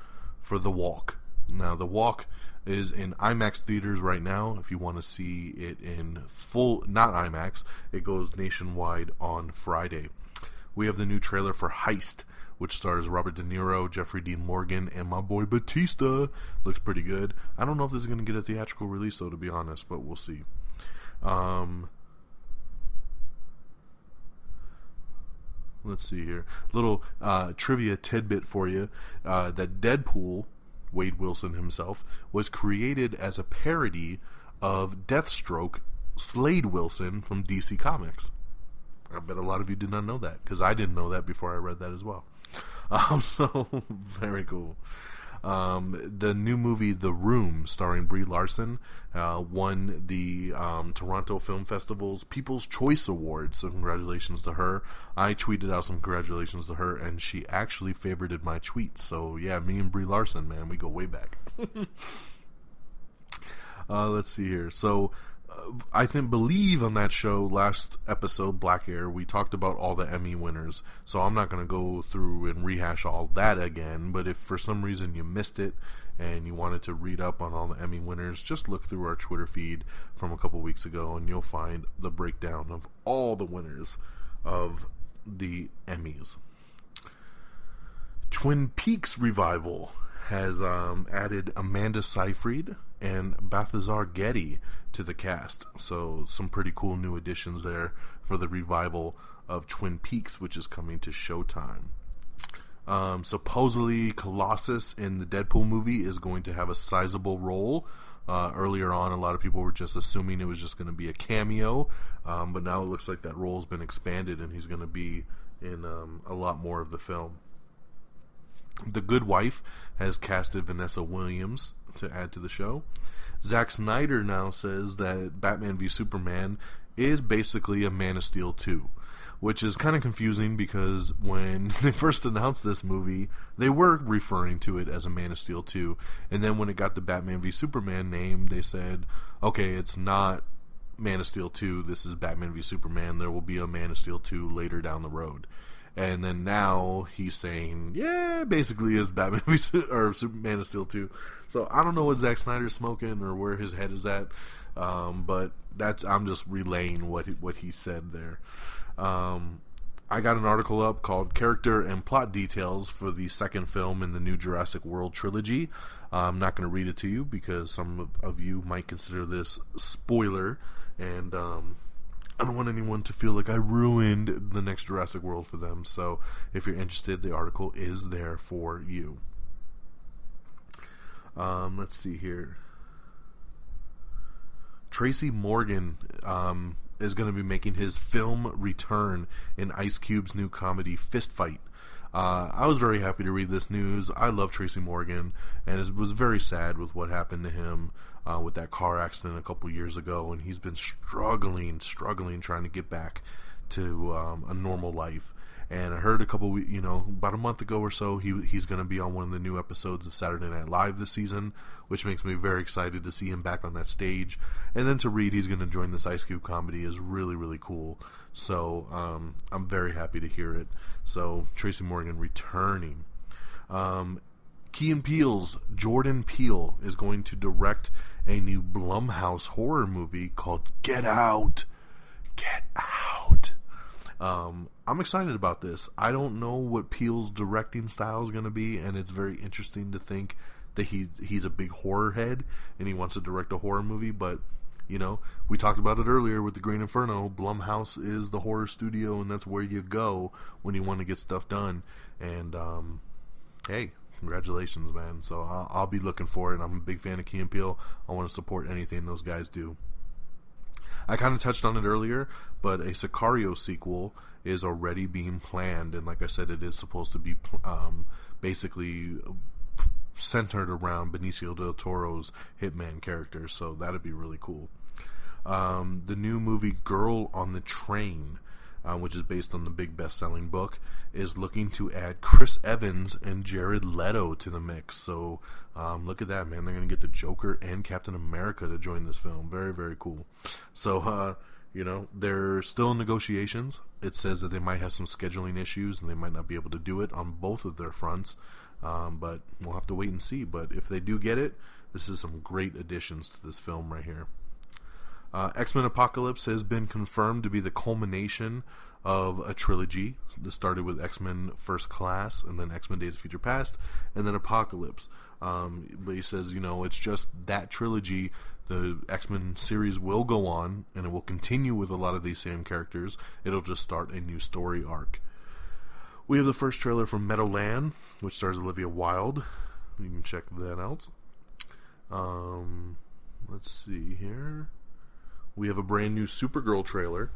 for The Walk. Now, The Walk is in IMAX theaters right now. If you want to see it in full, not IMAX, it goes nationwide on Friday. We have the new trailer for Heist, which stars Robert De Niro, Jeffrey Dean Morgan, and my boy Batista. Looks pretty good. I don't know if this is going to get a theatrical release, though, to be honest, but we'll see. Let's see here. Little trivia tidbit for you. That Deadpool, Wade Wilson himself, was created as a parody of Deathstroke, Slade Wilson from DC Comics. I bet a lot of you did not know that, because I didn't know that before I read that as well. So, very cool. The new movie The Room, starring Brie Larson, won the Toronto Film Festival's People's Choice Award, so congratulations to her. I tweeted out some congratulations to her, and she actually favorited my tweets. So yeah, me and Brie Larson, man, we go way back. Let's see here. So I believe on that show, last episode, Black Air, we talked about all the Emmy winners. So I'm not going to go through and rehash all that again. But if for some reason you missed it and you wanted to read up on all the Emmy winners, just look through our Twitter feed from a couple weeks ago and you'll find the breakdown of all the winners of the Emmys. Twin Peaks revival has added Amanda Seyfried and Balthazar Getty to the cast. So some pretty cool new additions there for the revival of Twin Peaks, which is coming to Showtime. Supposedly Colossus in the Deadpool movie is going to have a sizable role. Earlier on, a lot of people were just assuming it was just going to be a cameo, but now it looks like that role has been expanded and he's going to be in a lot more of the film. The Good Wife has casted Vanessa Williams to add to the show. Zack Snyder now says that Batman v Superman is basically a Man of Steel 2, which is kind of confusing because when they first announced this movie, they were referring to it as a Man of Steel 2, and then when it got the Batman v Superman name, they said, okay, it's not Man of Steel 2, this is Batman v Superman, there will be a Man of Steel 2 later down the road. And then now he's saying, yeah, basically is Batman or Man of Steel 2. So I don't know what Zack Snyder's smoking or where his head is at, but I'm just relaying what he said there. I got an article up called Character and Plot Details for the second film in the new Jurassic World trilogy. I'm not going to read it to you because some of you might consider this spoiler, and I don't want anyone to feel like I ruined the next Jurassic World for them. So if you're interested, the article is there for you. Let's see here. Tracy Morgan is going to be making his film return in Ice Cube's new comedy Fist Fight. I was very happy to read this news. I love Tracy Morgan, and it was very sad with what happened to him with that car accident a couple years ago, and he's been struggling trying to get back to a normal life. And I heard about a month ago or so, he's going to be on one of the new episodes of Saturday Night Live this season, which makes me very excited to see him back on that stage. And then to read he's going to join this Ice Cube comedy is really, really cool. So I'm very happy to hear it. So Tracy Morgan returning. Key and Peele's Jordan Peele is going to direct a new Blumhouse horror movie called Get Out. Get Out. I'm excited about this. I don't know what Peele's directing style is going to be, and it's very interesting to think that he's a big horror head and he wants to direct a horror movie. But we talked about it earlier with the Green Inferno. Blumhouse is the horror studio, and that's where you go when you want to get stuff done. And hey, congratulations, man. So I'll be looking for it. I'm a big fan of Key and Peele. I want to support anything those guys do. I kind of touched on it earlier, but a Sicario sequel is already being planned, and like I said, it is supposed to be basically centered around Benicio del Toro's Hitman character, so that'd be really cool. The new movie Girl on the Train, which is based on the big best-selling book, is looking to add Chris Evans and Jared Leto to the mix. So look at that, man. They're going to get the Joker and Captain America to join this film. Very, very cool. So, they're still in negotiations. It says that they might have some scheduling issues and they might not be able to do it on both of their fronts. But we'll have to wait and see. But if they do get it, this is some great additions to this film right here. X-Men Apocalypse has been confirmed to be the culmination of a trilogy. This started with X-Men First Class, and then X-Men Days of Future Past, and then Apocalypse. But he says, it's just that trilogy. The X-Men series will go on, and it will continue with a lot of these same characters. It'll just start a new story arc. We have the first trailer from Meadowland, which stars Olivia Wilde. You can check that out. Let's see here. We have a brand new Supergirl trailer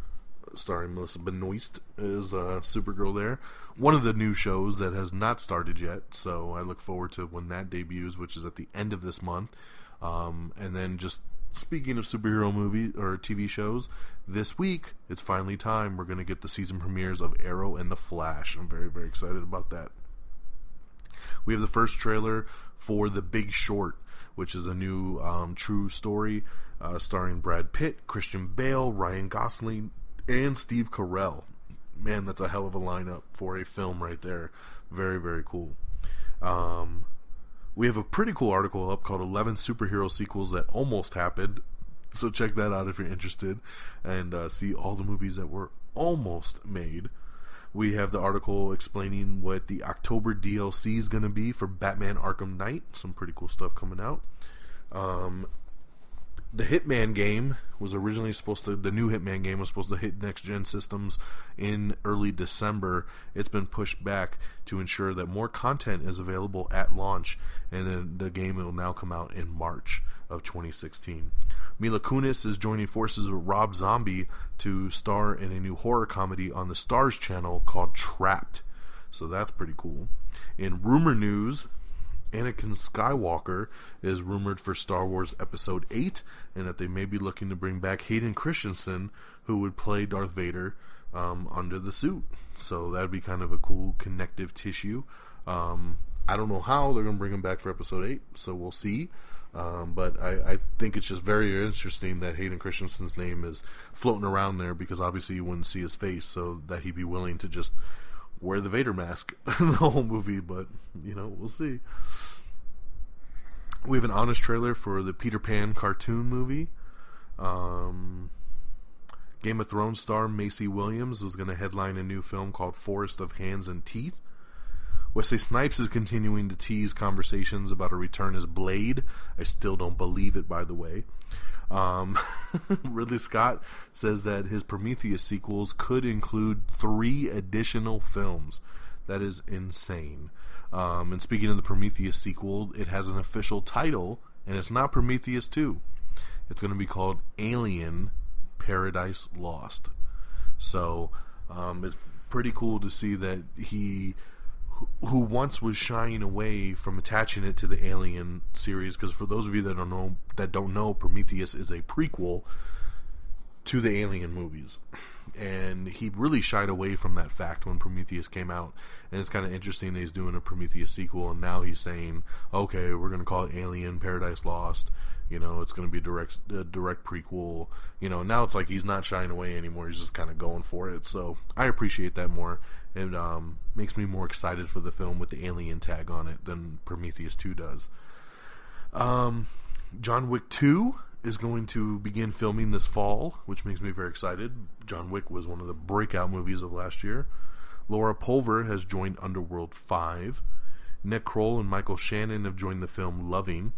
starring Melissa Benoist as Supergirl there. One of the new shows that has not started yet, so I look forward to when that debuts, which is at the end of this month. And then just speaking of superhero movie or TV shows, this week it's finally time. We're going to get the season premieres of Arrow and The Flash. I'm very, very excited about that. We have the first trailer for The Big Short. which is a new true story starring Brad Pitt, Christian Bale, Ryan Gosling, and Steve Carell. Man, that's a hell of a lineup for a film right there. Very, very cool. We have a pretty cool article up called 11 Superhero Sequels That Almost Happened. So check that out if you're interested and see all the movies that were almost made. We have the article explaining what the October DLC is going to be for Batman Arkham Knight. Some pretty cool stuff coming out. The Hitman game was originally the new Hitman game was supposed to hit next-gen systems in early December. It's been pushed back to ensure that more content is available at launch, and then the game will now come out in March of 2016. Mila Kunis is joining forces with Rob Zombie to star in a new horror comedy on the Starz channel called Trapped. So that's pretty cool. In rumor news, Anakin Skywalker is rumored for Star Wars Episode 8, and that they may be looking to bring back Hayden Christensen, who would play Darth Vader under the suit. So that'd be kind of a cool connective tissue. I don't know how they're going to bring him back for Episode 8, so we'll see. But I think it's just very interesting that Hayden Christensen's name is floating around there, because obviously you wouldn't see his face, so that he'd be willing to just wear the Vader mask in the whole movie. But, we'll see. We have an honest trailer for the Peter Pan cartoon movie. Game of Thrones star Macy Williams is going to headline a new film called Forest of Hands and Teeth. Wesley Snipes is continuing to tease conversations about a return as Blade. I still don't believe it, by the way. Ridley Scott says that his Prometheus sequels could include 3 additional films. That is insane. And speaking of the Prometheus sequel, it has an official title, and it's not Prometheus 2. It's going to be called Alien Paradise Lost. So it's pretty cool to see that he, who once was shying away from attaching it to the Alien series, because for those of you that don't know, Prometheus is a prequel to the Alien movies, and he really shied away from that fact when Prometheus came out. And it's kind of interesting that he's doing a Prometheus sequel, and now he's saying, okay, we're going to call it Alien Paradise Lost. It's going to be a direct prequel. Now it's like he's not shying away anymore. He's just kind of going for it. So I appreciate that more. It makes me more excited for the film with the Alien tag on it than Prometheus 2 does. John Wick 2 is going to begin filming this fall, which makes me very excited. John Wick was one of the breakout movies of last year. Laura Pulver has joined Underworld 5. Nick Kroll and Michael Shannon have joined the film Loving.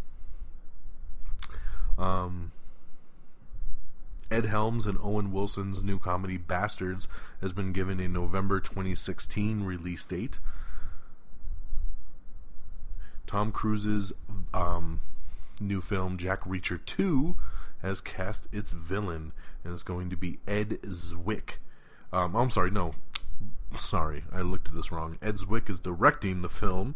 Ed Helms and Owen Wilson's new comedy Bastards has been given a November 2016 release date. Tom Cruise's new film Jack Reacher 2 has cast its villain, and it's going to be Ed Zwick. I looked at this wrong. Ed Zwick is directing the film,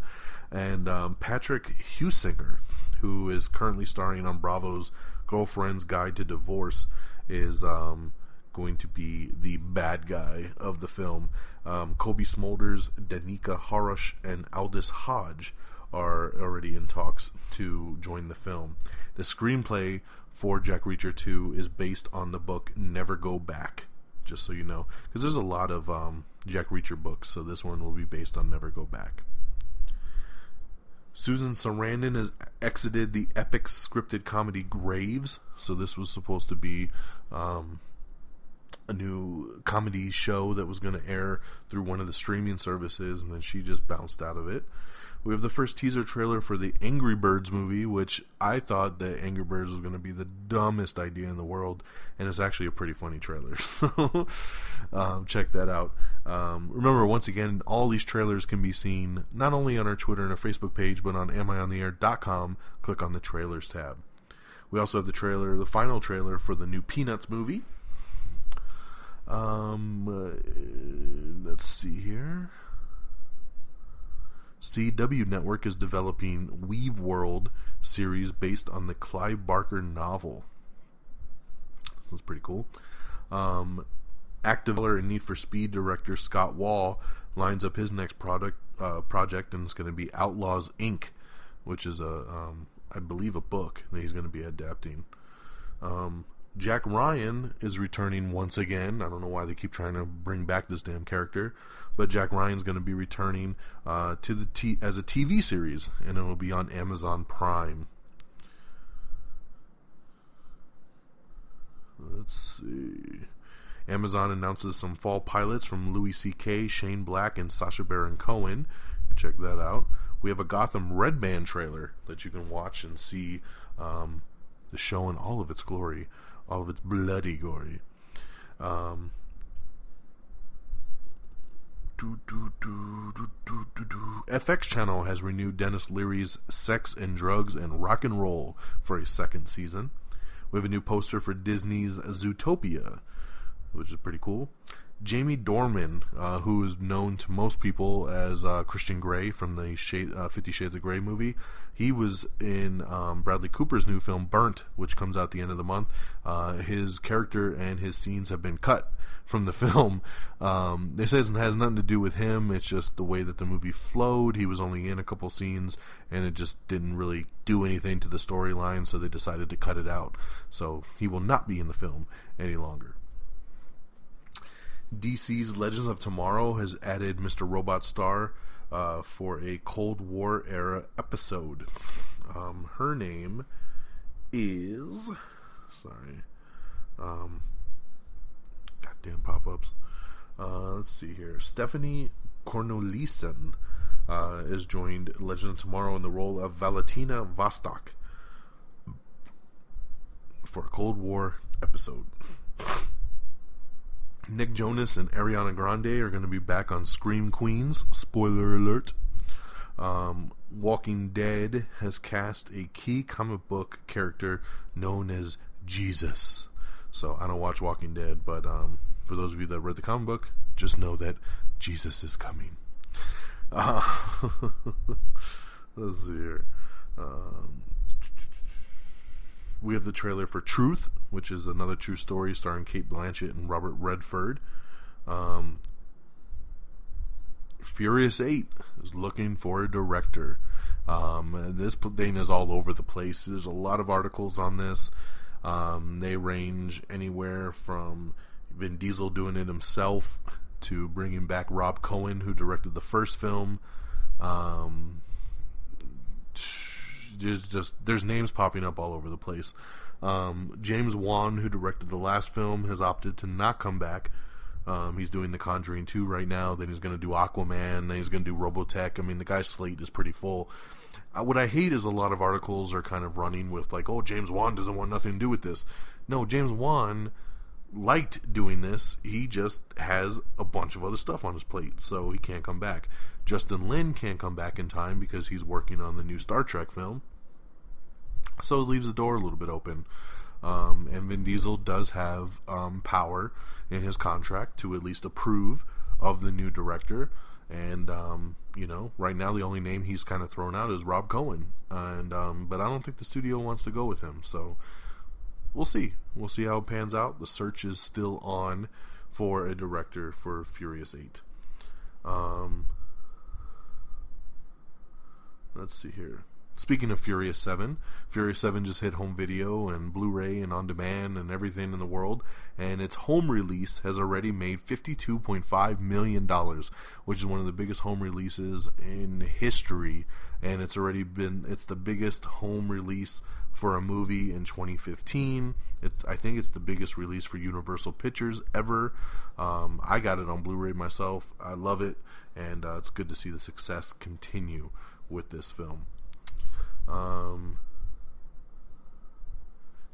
and Patrick Husinger, who is currently starring on Bravo's Girlfriend's Guide to Divorce, is going to be the bad guy of the film. Kobe Smulders, Danica Harush, and Aldous Hodge are already in talks to join the film. The screenplay for Jack Reacher 2 is based on the book Never Go Back, just so you know, because there's a lot of Jack Reacher books, so this one will be based on Never Go Back. Susan Sarandon has exited the epic scripted comedy Graves, so this was supposed to be a new comedy show that was going to air through one of the streaming services, and then she just bounced out of it. We have the first teaser trailer for the Angry Birds movie, which I thought that Angry Birds was going to be the dumbest idea in the world, and it's actually a pretty funny trailer, so check that out. Remember, once again, all these trailers can be seen not only on our Twitter and our Facebook page, but on amiontheair.com. Click on the trailers tab. We also have the final trailer for the new Peanuts movie. Let's see here. CW Network is developing Weave World series based on the Clive Barker novel. That's pretty cool. Active and Need for Speed director Scott Wall lines up his next project, and it's going to be Outlaws Inc., which is a I believe, a book that he's going to be adapting. Jack Ryan is returning once again. I don't know why they keep trying to bring back this damn character, but Jack Ryan's going to be returning as a TV series, and it will be on Amazon Prime. Let's see. Amazon announces some fall pilots from Louis C.K., Shane Black, and Sacha Baron Cohen. Check that out. We have a Gotham Red Band trailer that you can watch and see the show in all of its glory, all of its bloody glory. FX Channel has renewed Dennis Leary's Sex and Drugs and Rock and Roll for a second season. We have a new poster for Disney's Zootopia, which is pretty cool. Jamie Dornan, who is known to most people as Christian Grey from the 50 Shades of Grey movie, he was in Bradley Cooper's new film Burnt, which comes out the end of the month. His character and his scenes have been cut from the film. They say it has nothing to do with him. It's just the way that the movie flowed. He was only in a couple scenes, and it just didn't really do anything to the storyline, so they decided to cut it out. So he will not be in the film any longer. DC's Legends of Tomorrow has added Mr. Robot Star for a Cold War era episode. Her name is... goddamn pop-ups. Let's see here. Stephanie Cornelissen has joined Legends of Tomorrow in the role of Valentina Vostok for a Cold War episode. Nick Jonas and Ariana Grande are going to be back on Scream Queens. Spoiler alert. Walking Dead has cast a key comic book character known as Jesus. So I don't watch Walking Dead, but for those of you that read the comic book, just know that Jesus is coming. Let's see here. We have the trailer for Truth, which is another true story starring Cate Blanchett and Robert Redford. Furious 8 is looking for a director. This thing is all over the place. There's a lot of articles on this. They range anywhere from Vin Diesel doing it himself to bringing back Rob Cohen, who directed the first film. There's names popping up all over the place. James Wan, who directed the last film, has opted to not come back. He's doing The Conjuring 2 right now. Then he's going to do Aquaman. Then he's going to do Robotech. I mean, the guy's slate is pretty full. What I hate is a lot of articles are kind of running with like, oh, James Wan doesn't want nothing to do with this. No, James Wan liked doing this. He just has a bunch of other stuff on his plate, so he can't come back. Justin Lin can't come back in time because he's working on the new Star Trek film. So it leaves the door a little bit open. And Vin Diesel does have power in his contract to at least approve of the new director. And, right now the only name he's kind of thrown out is Rob Cohen. And but I don't think the studio wants to go with him. So we'll see. We'll see how it pans out. The search is still on for a director for Furious 8. Let's see here. Speaking of Furious 7 just hit home video and Blu-ray and on-demand and everything in the world, and its home release has already made $52.5 million, which is one of the biggest home releases in history, and it's the biggest home release for a movie in 2015. I think it's the biggest release for Universal Pictures ever. I got it on Blu-ray myself. I love it, and it's good to see the success continue with this film.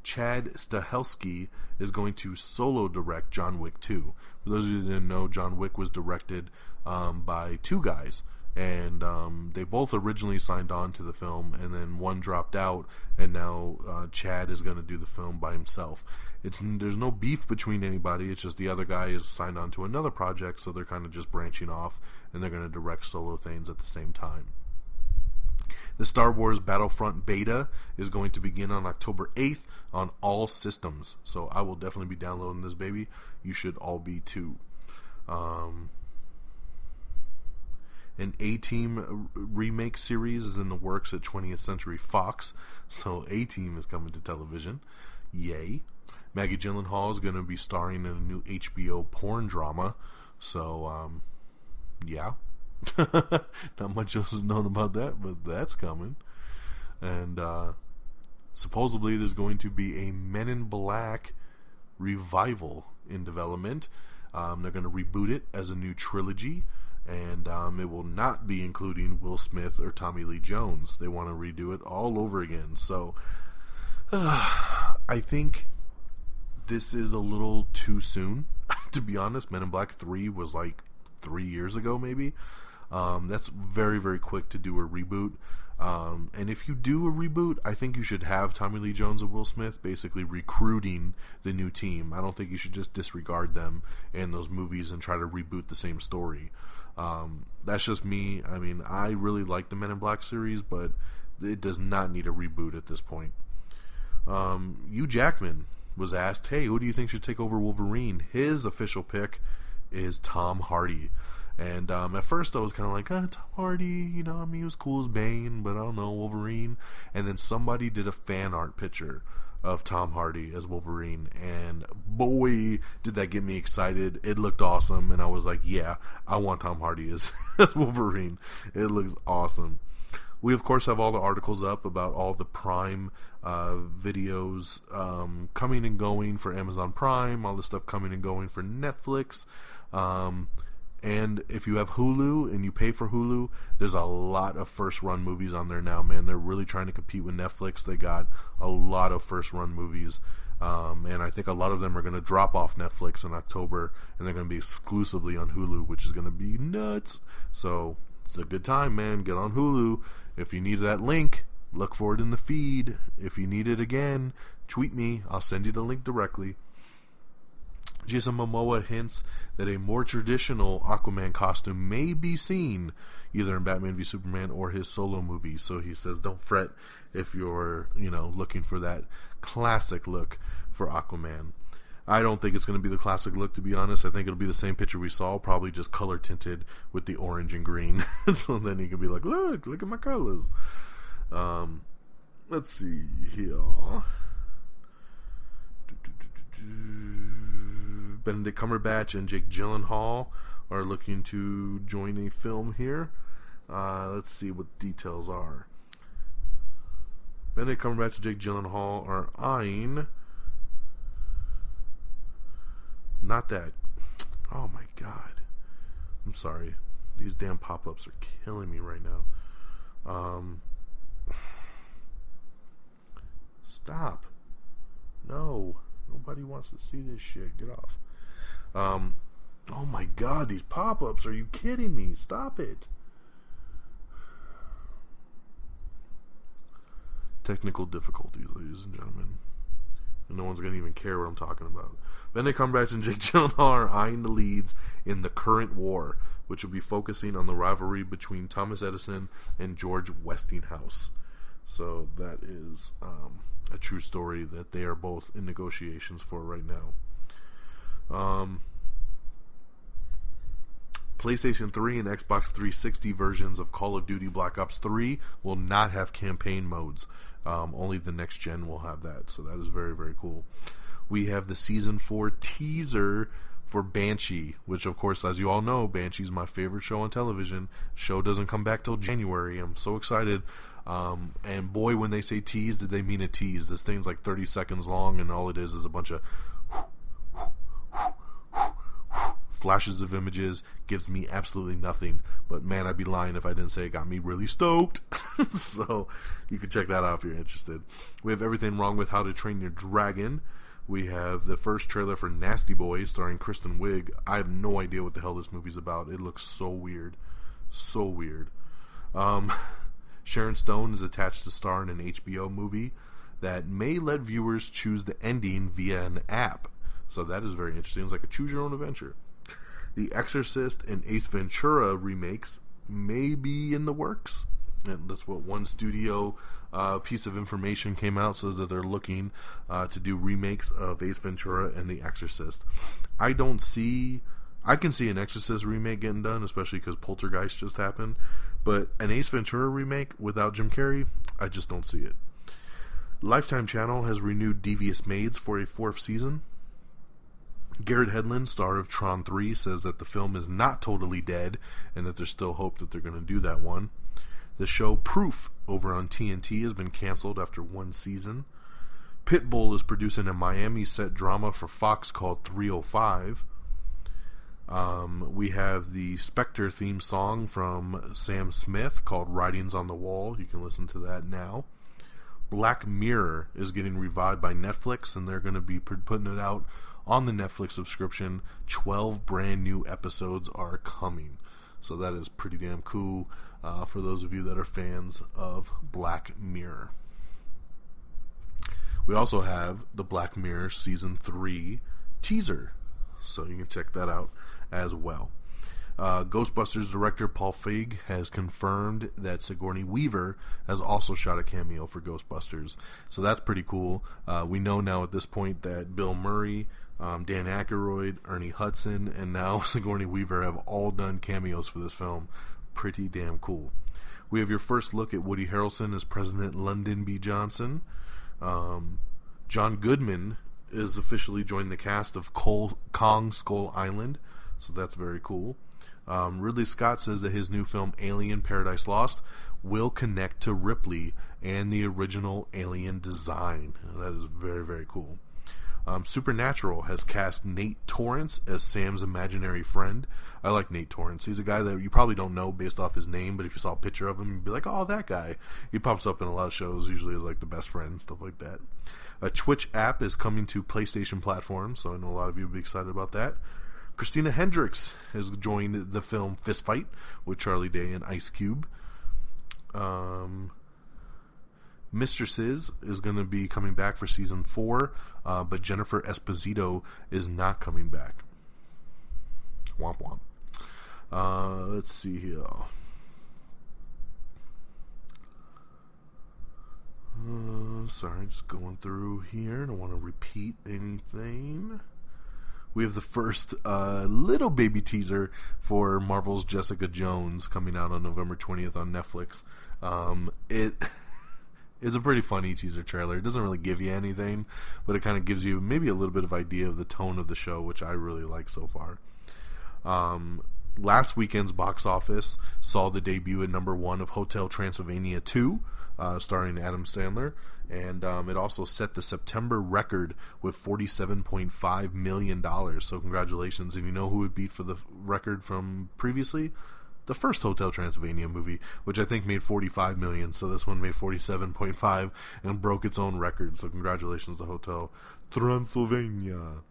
Chad Stahelski is going to solo direct John Wick 2. For those of you who didn't know, John Wick was directed by two guys, and they both originally signed on to the film, and then one dropped out, and now Chad is going to do the film by himself. There's no beef between anybody. It's just the other guy is signed on to another project, so they're kind of just branching off, and they're going to direct solo things at the same time. The Star Wars Battlefront beta is going to begin on October 8th on all systems. So I will definitely be downloading this baby. You should all be too. An A-Team remake series is in the works at 20th Century Fox, so A-Team is coming to television. Yay. Maggie Gyllenhaal is going to be starring in a new HBO porn drama, so, yeah. Not much else is known about that, but that's coming. And, supposedly there's going to be a Men in Black revival in development. They're going to reboot it as a new trilogy, and it will not be including Will Smith or Tommy Lee Jones. They want to redo it all over again. So I think this is a little too soon, to be honest. Men in Black 3 was like 3 years ago, maybe. That's very, very quick to do a reboot. And if you do a reboot, I think you should have Tommy Lee Jones and Will Smith basically recruiting the new team. I don't think you should just disregard them in those movies and try to reboot the same story. That's just me. I mean, I really like the Men in Black series, but it does not need a reboot at this point. Hugh Jackman was asked, hey, who do you think should take over Wolverine? His official pick is Tom Hardy. And at first I was kind of like, Tom Hardy, you know, I mean, he was cool as Bane, but I don't know, Wolverine. And then somebody did a fan art picture of Tom Hardy as Wolverine, and boy, did that get me excited. It looked awesome, and I was like, yeah, I want Tom Hardy as Wolverine. It looks awesome. We, of course, have all the articles up about all the Prime videos coming and going for Amazon Prime, all the stuff coming and going for Netflix. And if you have Hulu and you pay for Hulu, there's a lot of first-run movies on there now, man. They're really trying to compete with Netflix. They got a lot of first-run movies. And I think a lot of them are going to drop off Netflix in October, and they're going to be exclusively on Hulu, which is going to be nuts. So it's a good time, man. Get on Hulu. If you need that link, look for it in the feed. If you need it again, tweet me. I'll send you the link directly. Jason Momoa hints that a more traditional Aquaman costume may be seen either in Batman v Superman or his solo movie. So he says, don't fret if you're, looking for that classic look for Aquaman. I don't think it's going to be the classic look, to be honest. I think it'll be the same picture we saw, probably just color tinted with the orange and green. So then he can be like, look at my colors. Let's see here. Benedict Cumberbatch and Jake Gyllenhaal are looking to join a film here. Let's see what details are. Benedict Cumberbatch and Jake Gyllenhaal are eyeing... Not that. Oh my god. I'm sorry. These damn pop-ups are killing me right now. Stop. No. Nobody wants to see this shit. Get off. Oh my god, these pop-ups. Are you kidding me? Stop it. Technical difficulties, ladies and gentlemen. No one's going to even care what I'm talking about. Benedict Cumberbatch and Jake Gyllenhaal are eyeing the leads in The Current War, which will be focusing on the rivalry between Thomas Edison and George Westinghouse. So that is a true story that they are both in negotiations for right now. PlayStation 3 and Xbox 360 versions of Call of Duty Black Ops 3 will not have campaign modes. Only the next gen will have that, so that is very, very cool. We have the Season 4 teaser for Banshee, which, of course, as you all know, Banshee is my favorite show on television. Show doesn't come back till January. I'm so excited. And boy, when they say tease, did they mean a tease. This thing's like 30 seconds long, and all it is a bunch of flashes of images. Gives me absolutely nothing, but man, I'd be lying if I didn't say it got me really stoked. So you can check that out if you're interested. We have Everything Wrong with How to Train Your Dragon. We have the first trailer for Nasty Boys starring Kristen Wiig. I have no idea what the hell this movie's about. It looks so weird. So weird. Sharon Stone is attached to star in an HBO movie that may let viewers choose the ending via an app. So that is very interesting. It's like a choose your own adventure. The Exorcist and Ace Ventura remakes may be in the works. And that's what one studio piece of information came out, says that they're looking to do remakes of Ace Ventura and The Exorcist. I don't see I can see an Exorcist remake getting done, especially because Poltergeist just happened. But an Ace Ventura remake without Jim Carrey, I just don't see it. Lifetime Channel has renewed Devious Maids for a 4th season. Garrett Hedlund, star of Tron 3, says that the film is not totally dead and that there's still hope that they're going to do that one. The show Proof over on TNT has been canceled after 1 season. Pitbull is producing a Miami set drama for Fox called 305. We have the Spectre theme song from Sam Smith called Writings on the Wall. You can listen to that now. Black Mirror is getting revived by Netflix, and they're going to be putting it out on the Netflix subscription. 12 brand new episodes are coming. So that is pretty damn cool for those of you that are fans of Black Mirror. We also have the Black Mirror Season 3 teaser, so you can check that out as well. Ghostbusters director Paul Feig has confirmed that Sigourney Weaver has also shot a cameo for Ghostbusters, so that's pretty cool. We know now at this point that Bill Murray, Dan Aykroyd, Ernie Hudson, and now Sigourney Weaver have all done cameos for this film. Pretty damn cool. We have your first look at Woody Harrelson as President Lyndon B. Johnson. John Goodman is officially joined the cast of Kong Skull Island, so that's very cool. Ridley Scott says that his new film Alien Paradise Lost will connect to Ripley and the original Alien design. That is very, very cool. Supernatural has cast Nate Torrance as Sam's imaginary friend. I like Nate Torrance. He's a guy that you probably don't know based off his name, but if you saw a picture of him, you'd be like, oh, that guy. He pops up in a lot of shows, usually as like the best friend, stuff like that. A Twitch app is coming to PlayStation platforms, so I know a lot of you will be excited about that. Christina Hendricks has joined the film Fist Fight with Charlie Day and Ice Cube. Mistresses is going to be coming back for season 4, but Jennifer Esposito is not coming back. Womp womp. Let's see here. Sorry, just going through here. Don't want to repeat anything. We have the first little baby teaser for Marvel's Jessica Jones coming out on November 20th on Netflix. It's a pretty funny teaser trailer. It doesn't really give you anything, but it kind of gives you maybe a little bit of idea of the tone of the show, which I really like so far. Last weekend's box office saw the debut at number 1 of Hotel Transylvania 2, starring Adam Sandler, and it also set the September record with $47.5 million, so congratulations. And you know who it beat for the record from previously? The first Hotel Transylvania movie, which I think made $45 million, so this one made $47.5 and broke its own record, so congratulations to Hotel Transylvania.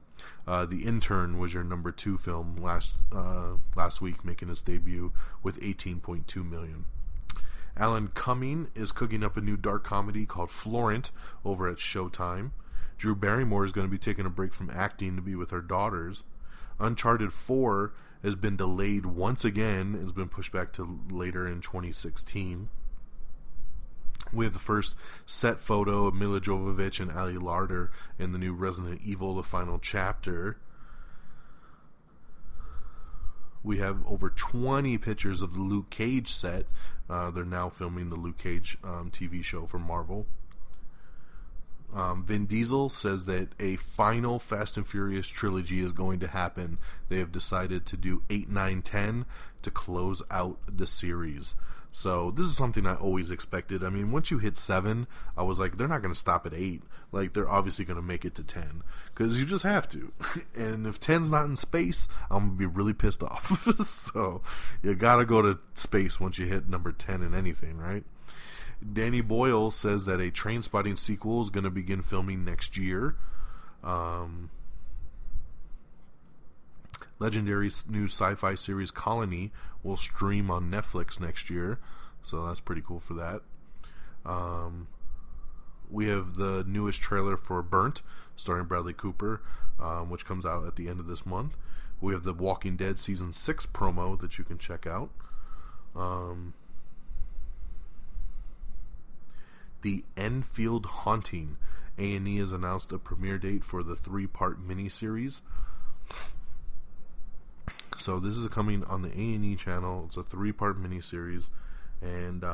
The Intern was your number 2 film last week, making its debut with $18.2 million. Alan Cumming is cooking up a new dark comedy called Florent over at Showtime. Drew Barrymore is going to be taking a break from acting to be with her daughters. Uncharted 4 has been delayed once again and has been pushed back to later in 2016. We have the first set photo of Mila Jovovich and Ali Larter in the new Resident Evil, the final chapter. We have over 20 pictures of the Luke Cage set. They're now filming the Luke Cage TV show for Marvel. Vin Diesel says that a final Fast and Furious trilogy is going to happen. They have decided to do 8, 9, 10 to close out the series. So this is something I always expected. I mean, once you hit 7, I was like, they're not going to stop at 8. Like, they're obviously going to make it to 10. Because you just have to. And if 10's not in space, I'm going to be really pissed off. So you got to go to space once you hit number 10 in anything, right? Danny Boyle says that a Trainspotting sequel is going to begin filming next year. Legendary new sci-fi series Colony will stream on Netflix next year, so that's pretty cool for that. We have the newest trailer for Burnt, starring Bradley Cooper, which comes out at the end of this month. We have the Walking Dead Season 6 promo that you can check out. The Enfield Haunting. A&E has announced a premiere date for the 3-part miniseries. So this is coming on the A&E channel. It's a 3-part miniseries, and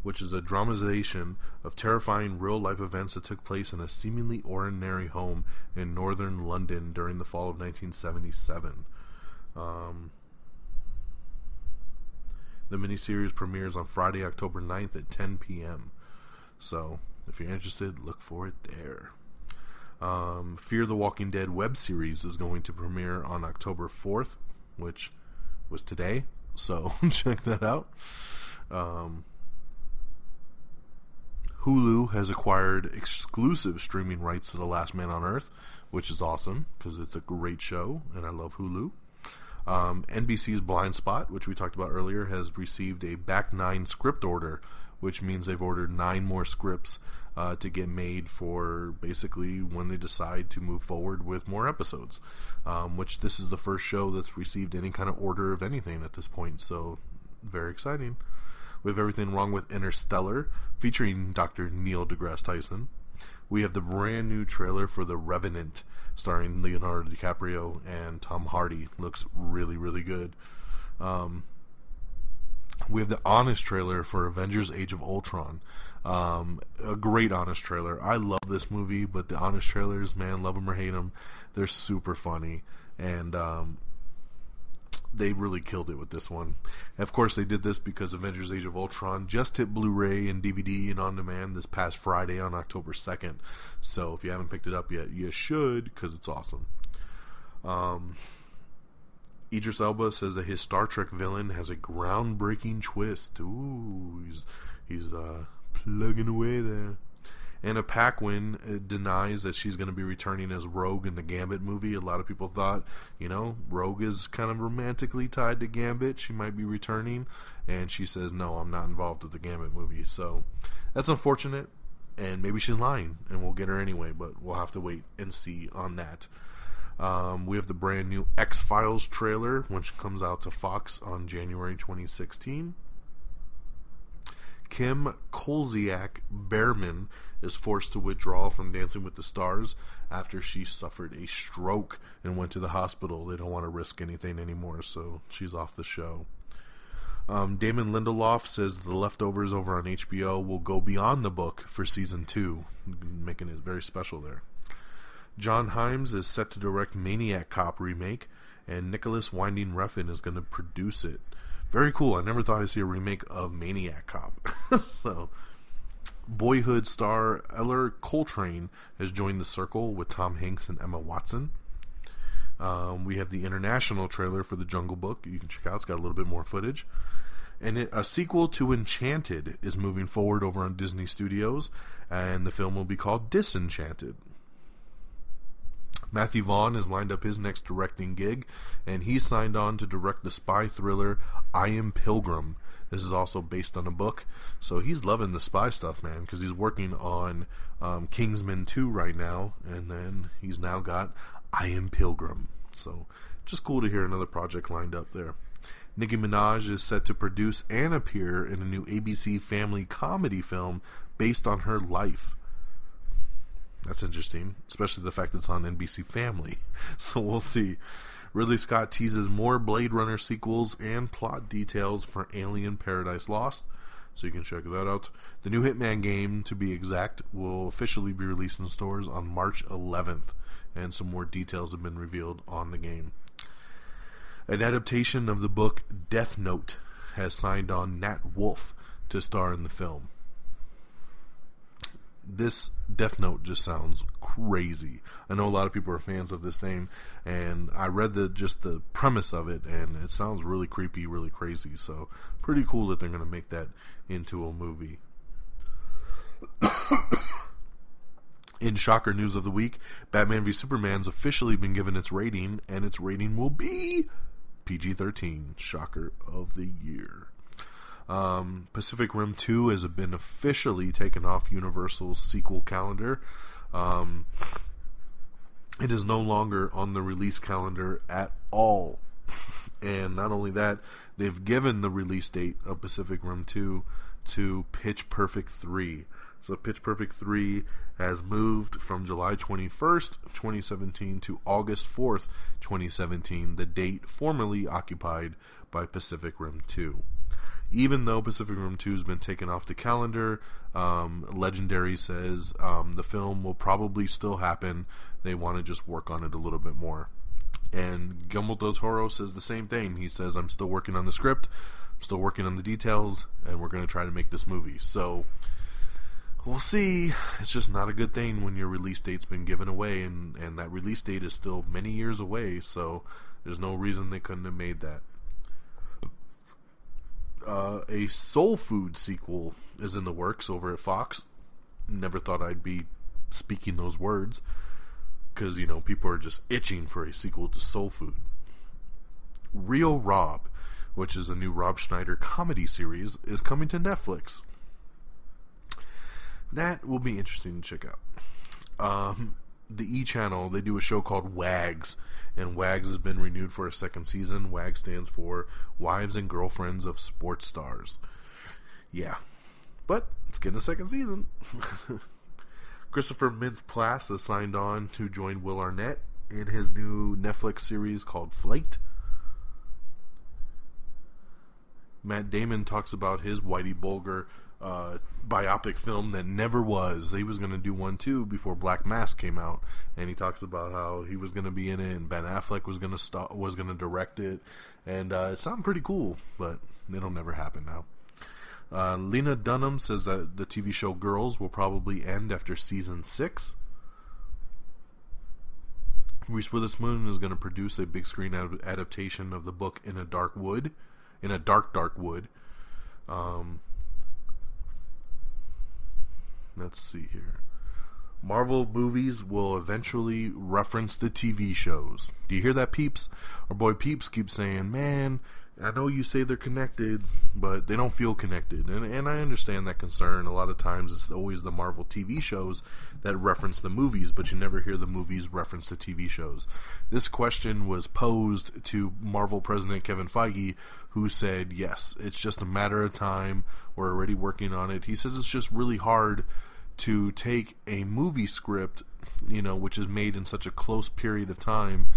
which is a dramatization of terrifying real-life events that took place in a seemingly ordinary home in northern London during the fall of 1977. The miniseries premieres on Friday, October 9th at 10 p.m. So, if you're interested, look for it there. Fear the Walking Dead web series is going to premiere on October 4th, which was today, so check that out. Hulu has acquired exclusive streaming rights to The Last Man on Earth, which is awesome because it's a great show and I love Hulu. NBC's Blind Spot, which we talked about earlier, has received a back 9 script order, which means they've ordered 9 more scripts to get made for basically when they decide to move forward with more episodes, which this is the first show that's received any kind of order of anything at this point, so very exciting. We have Everything Wrong with Interstellar, featuring Dr. Neil deGrasse Tyson. We have the brand new trailer for The Revenant, starring Leonardo DiCaprio and Tom Hardy. Looks really, really good. We have the Honest trailer for Avengers Age of Ultron. A great Honest trailer. I love this movie, but the Honest trailers, man, love them or hate them, they're super funny. And they really killed it with this one. And of course, they did this because Avengers Age of Ultron just hit Blu-ray and DVD and on demand this past Friday on October 2nd. So if you haven't picked it up yet, you should, because it's awesome. Idris Elba says that his Star Trek villain has a groundbreaking twist. Ooh, he's plugging away there. Anna Paquin denies that she's going to be returning as Rogue in the Gambit movie. A lot of people thought, Rogue is kind of romantically tied to Gambit. She might be returning. And she says, no, I'm not involved with the Gambit movie. So that's unfortunate. And maybe she's lying. And we'll get her anyway. But we'll have to wait and see on that. We have the brand new X-Files trailer, which comes out to Fox on January 2016. Kim Kolziak Behrman is forced to withdraw from Dancing with the Stars after she suffered a stroke and went to the hospital. They don't want to risk anything anymore, so she's off the show. Damon Lindelof says The Leftovers over on HBO will go beyond the book for season 2, making it very special there. John Himes is set to direct Maniac Cop remake, and Nicholas Winding Refn is going to produce it. Very cool. I never thought I'd see a remake of Maniac Cop. So, Boyhood star Eller Coltrane has joined the circle with Tom Hanks and Emma Watson. We have the international trailer for The Jungle Book. You can check out. It's got a little bit more footage. And a sequel to Enchanted is moving forward over on Disney Studios, and the film will be called Disenchanted. Matthew Vaughn has lined up his next directing gig, and he signed on to direct the spy thriller I Am Pilgrim. This is also based on a book, so he's loving the spy stuff, man, because he's working on Kingsman 2 right now, and then he's now got I Am Pilgrim. So, just cool to hear another project lined up there. Nicki Minaj is set to produce and appear in a new ABC family comedy film based on her life. That's interesting, especially the fact that it's on NBC Family. So we'll see. Ridley Scott teases more Blade Runner sequels and plot details for Alien Paradise Lost, so you can check that out. The new Hitman game, to be exact, will officially be released in stores on March 11th, and some more details have been revealed on the game. An adaptation of the book Death Note has signed on Nat Wolff to star in the film. This Death Note just sounds crazy. I know a lot of people are fans of this thing, and I read the premise of it, and it sounds really creepy, really crazy. So pretty cool that they're going to make that into a movie. In shocker news of the week, Batman v Superman's officially been given its rating, and its rating will be PG-13. Shocker of the year. Pacific Rim 2 has been officially taken off Universal's sequel calendar. It is no longer on the release calendar at all. And not only that, they've given the release date of Pacific Rim 2 to Pitch Perfect 3. So Pitch Perfect 3 has moved from July 21st, 2017 to August 4th, 2017, the date formerly occupied by Pacific Rim 2. Even though Pacific Rim 2 has been taken off the calendar, Legendary says the film will probably still happen. They want to just work on it a little bit more. And Guillermo del Toro says the same thing. He says, I'm still working on the script, I'm still working on the details, and we're going to try to make this movie. So we'll see. It's just not a good thing when your release date's been given away, and that release date is still many years away, so there's no reason they couldn't have made that. A Soul Food sequel is in the works over at Fox. Never thought I'd be speaking those words, because, you know, people are just itching for a sequel to Soul Food. Real Rob, which is a new Rob Schneider comedy series, is coming to Netflix. That will be interesting to check out. The E! Channel, they do a show called Wags, and Wags has been renewed for a second season. Wags stands for Wives and Girlfriends of Sports Stars. Yeah, but it's getting a second season. Christopher Mintz-Plasse has signed on to join Will Arnett in his new Netflix series called Flight. Matt Damon talks about his Whitey Bulger biopic film that never was. He was going to do one too before Black Mass came out, and he talks about how he was going to be in it, and Ben Affleck was going to direct it, and it sounded pretty cool, but it'll never happen now. Lena Dunham says that the TV show Girls will probably end after season 6. Reese Witherspoon is going to produce a big screen adaptation of the book In a Dark Wood. Let's see here. Marvel movies will eventually reference the TV shows. Do you hear that, Peeps? Our boy Peeps keeps saying, man, I know you say they're connected, but they don't feel connected. And I understand that concern. A lot of times it's always the Marvel TV shows that reference the movies, but you never hear the movies reference the TV shows. This question was posed to Marvel President Kevin Feige, who said, yes, it's just a matter of time. We're already working on it. He says it's just really hard to take a movie script, you know, which is made in such a close period of time,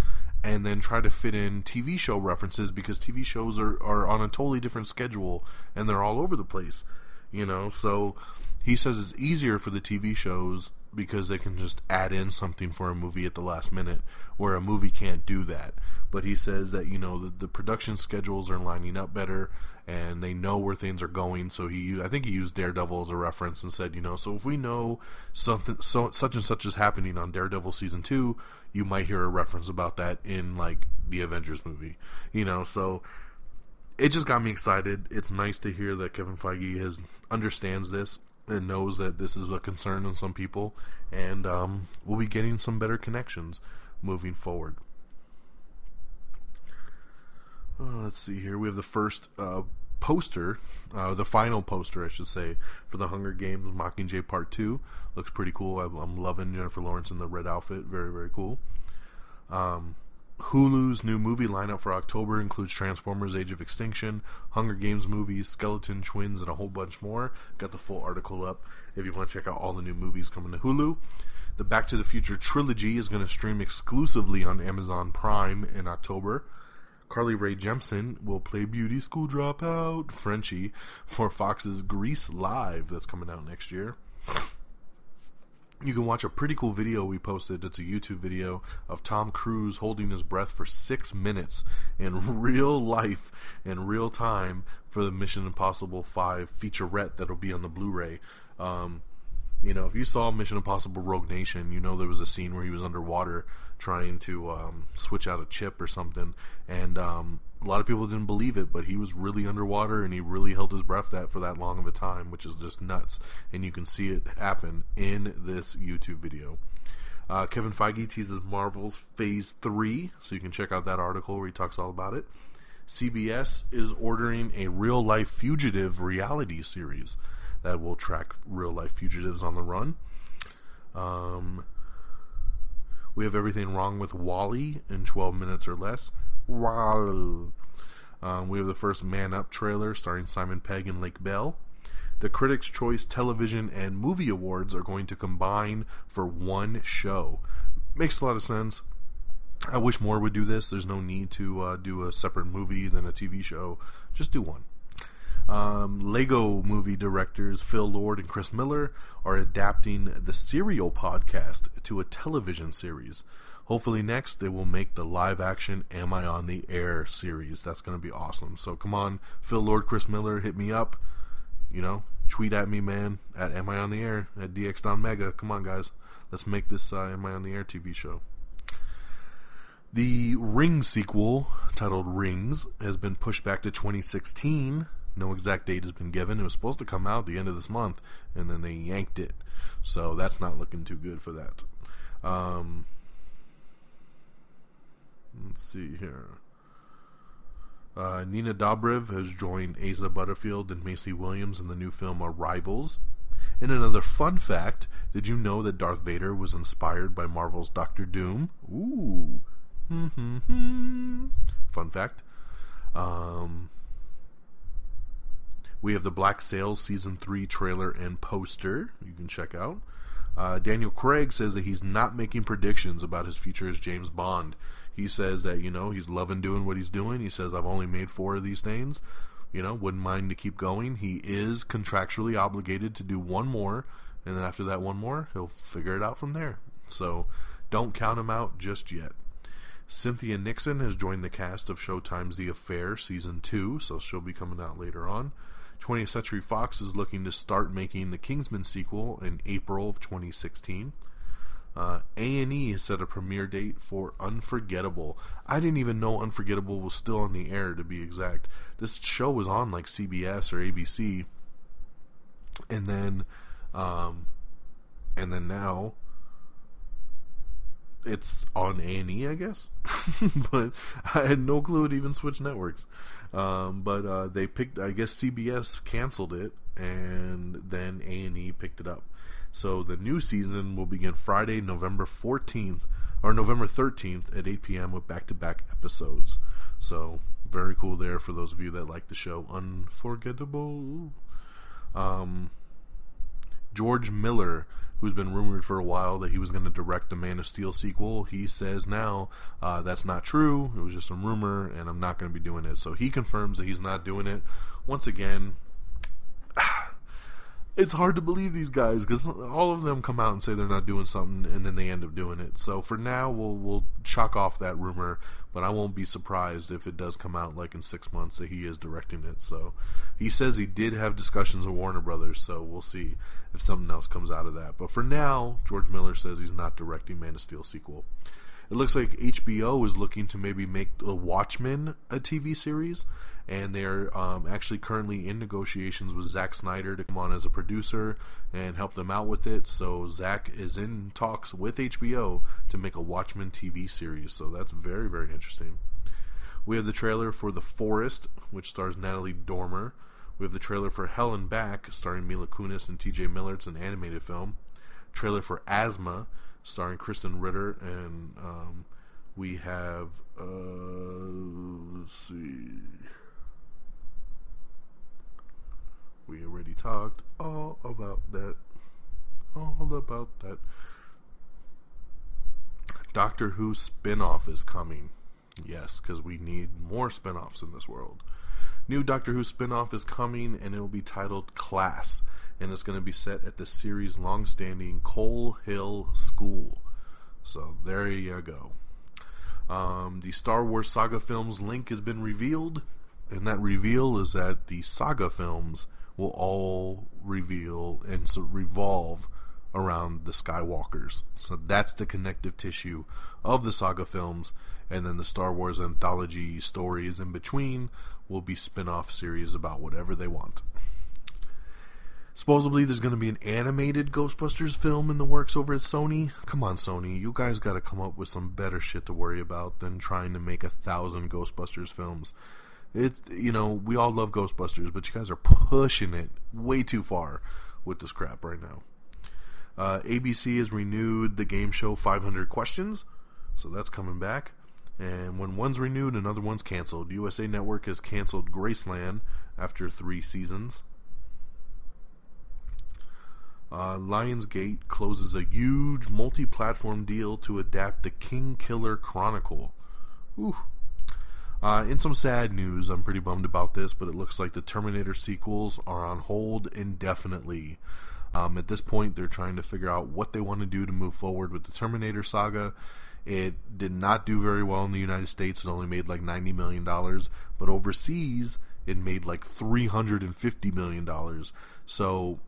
and then try to fit in TV show references, because TV shows are on a totally different schedule and they're all over the place, you know. So he says it's easier for the TV shows because they can just add in something for a movie at the last minute, where a movie can't do that. But he says that, you know, the production schedules are lining up better and they know where things are going. So I think he used Daredevil as a reference and said, you know, so if we know something, such and such is happening on Daredevil season 2, you might hear a reference about that in, like, the Avengers movie, you know. So it just got me excited. It's nice to hear that Kevin Feige understands this and knows that this is a concern in some people, and we'll be getting some better connections moving forward. Let's see here. We have the first poster, the final poster, I should say, for the Hunger Games Mockingjay Part 2. Looks pretty cool. I'm loving Jennifer Lawrence in the red outfit. Very, very cool. Hulu's new movie lineup for October includes Transformers Age of Extinction, Hunger Games movies, Skeleton Twins, and a whole bunch more. Got the full article up if you want to check out all the new movies coming to Hulu. The Back to the Future trilogy is going to stream exclusively on Amazon Prime in October. Carly Rae Jepsen will play beauty school dropout Frenchie for Fox's Grease Live that's coming out next year. You can watch a pretty cool video we posted. It's a YouTube video of Tom Cruise holding his breath for 6 minutes in real life, in real time, for the Mission Impossible 5 featurette that'll be on the Blu-ray. You know, if you saw Mission Impossible Rogue Nation, you know there was a scene where he was underwater trying to switch out a chip or something, and a lot of people didn't believe it, but he was really underwater and he really held his breath for that long of a time, which is just nuts, and you can see it happen in this YouTube video. Kevin Feige teases Marvel's Phase 3, so you can check out that article where he talks all about it. CBS is ordering a real-life fugitive reality series that will track real-life fugitives on the run. We have everything wrong with Wall-E in 12 minutes or less. Wow. We have the first Man Up trailer starring Simon Pegg and Lake Bell. The Critics' Choice Television and Movie Awards are going to combine for one show. Makes a lot of sense. I wish more would do this. There's no need to do a separate movie than a TV show. Just do one. Lego movie directors Phil Lord and Chris Miller are adapting the Serial podcast to a television series. Hopefully next they will make the live-action Am I on the Air series. That's going to be awesome. So come on, Phil Lord, Chris Miller, hit me up. You know, tweet at me, man, at Am I on the Air, at DX.Mega. Come on, guys. Let's make this Am I on the Air TV show. The Ring sequel, titled Rings, has been pushed back to 2016. No exact date has been given. It was supposed to come out the end of this month, and then they yanked it. So that's not looking too good for that. Let's see here. Nina Dobrev has joined Asa Butterfield and Macy Williams in the new film Arrivals. And another fun fact, did you know that Darth Vader was inspired by Marvel's Doctor Doom? Ooh. Fun fact. We have the Black Sails Season 3 trailer and poster you can check out. Daniel Craig says that he's not making predictions about his future as James Bond. He says that, he's loving doing what he's doing. He says, I've only made 4 of these things. Wouldn't mind to keep going. He is contractually obligated to do one more, and then after that one more, he'll figure it out from there. So don't count him out just yet. Cynthia Nixon has joined the cast of Showtime's The Affair Season 2, so she'll be coming out later on. 20th Century Fox is looking to start making the Kingsman sequel in April of 2016. A&E has set a premiere date for Unforgettable. I didn't even know Unforgettable was still on the air, to be exact. This show was on like CBS or ABC, and then now it's on A&E, I guess. But I had no clue it even switched networks. But they picked, I guess CBS canceled it, and then A&E picked it up. So the new season will begin Friday, November 13th at 8 p.m. with back-to-back episodes. So very cool there for those of you that like the show Unforgettable. George Miller, who's been rumored for a while that he was going to direct the Man of Steel sequel, he says now that's not true. It was just a rumor, and I'm not going to be doing it. So he confirms that he's not doing it. Once again, it's hard to believe these guys because all of them come out and say they're not doing something, and then they end up doing it. So for now, we'll chalk off that rumor, but I won't be surprised if it does come out like in 6 months that he is directing it. So he says he did have discussions with Warner Brothers, so we'll see if something else comes out of that. But for now, George Miller says he's not directing Man of Steel sequel. It looks like HBO is looking to maybe make the Watchmen a TV series, and they're actually currently in negotiations with Zack Snyder to come on as a producer and help them out with it. So Zack is in talks with HBO to make a Watchmen TV series, so that's very, very interesting. We have the trailer for The Forest, which stars Natalie Dormer. We have the trailer for Hell and Back, starring Mila Kunis and TJ Miller. It's an animated film. Trailer for Asthma, starring Kristen Ritter, and we have let's see, we already talked all about that. Doctor Who spin-off is coming. Yes, because we need more spin-offs in this world. New Doctor Who spin-off is coming, and it will be titled Class, and it's going to be set at the series' long-standing Coal Hill School. So there you go. The Star Wars Saga films link has been revealed, and that reveal is that the Saga films will all reveal and revolve around the Skywalkers. So that's the connective tissue of the Saga films, and then the Star Wars anthology stories in between will be spin-off series about whatever they want. Supposedly there's going to be an animated Ghostbusters film in the works over at Sony. Come on, Sony, you guys got to come up with some better shit to worry about than trying to make 1,000 Ghostbusters films. We all love Ghostbusters, but you guys are pushing it way too far with this crap right now. ABC has renewed the game show 500 Questions, so that's coming back. And when one's renewed, another one's canceled. USA Network has canceled Graceland after 3 seasons. Lionsgate closes a huge multi-platform deal to adapt the King Killer Chronicle. Ooh. In some sad news, I'm pretty bummed about this, but it looks like the Terminator sequels are on hold indefinitely. At this point, they're trying to figure out what they want to do to move forward with the Terminator saga. It did not do very well in the United States. It only made like $90 million, but overseas, it made like $350 million. So,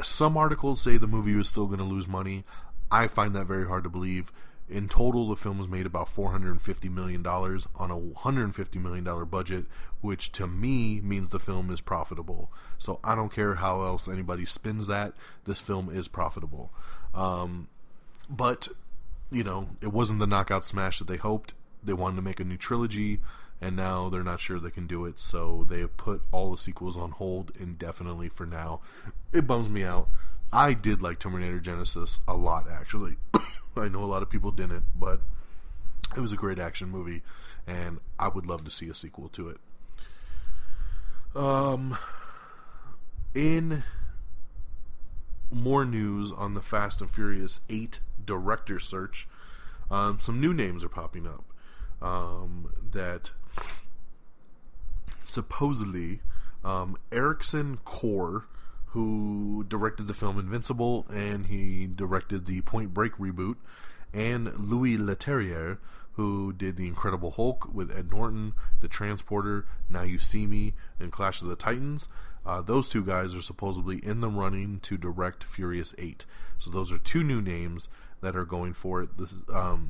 some articles say the movie was still going to lose money. I find that very hard to believe. In total, the film was made about $450 million on a $150 million budget, which to me means the film is profitable. So I don't care how else anybody spins that, this film is profitable. But, you know, it wasn't the knockout smash that they hoped. They wanted to make a new trilogy, and now they're not sure they can do it, so they have put all the sequels on hold indefinitely for now. It bums me out. I did like Terminator Genisys a lot, actually. I know a lot of people didn't, but it was a great action movie, and I would love to see a sequel to it. In more news on the Fast and Furious 8 director search, some new names are popping up that supposedly Erickson Core, who directed the film Invincible, and he directed the Point Break reboot, and Louis Leterrier, who did The Incredible Hulk with Ed Norton, The Transporter, Now You See Me, and Clash of the Titans. Those two guys are supposedly in the running to direct Furious 8. So those are two new names that are going for it.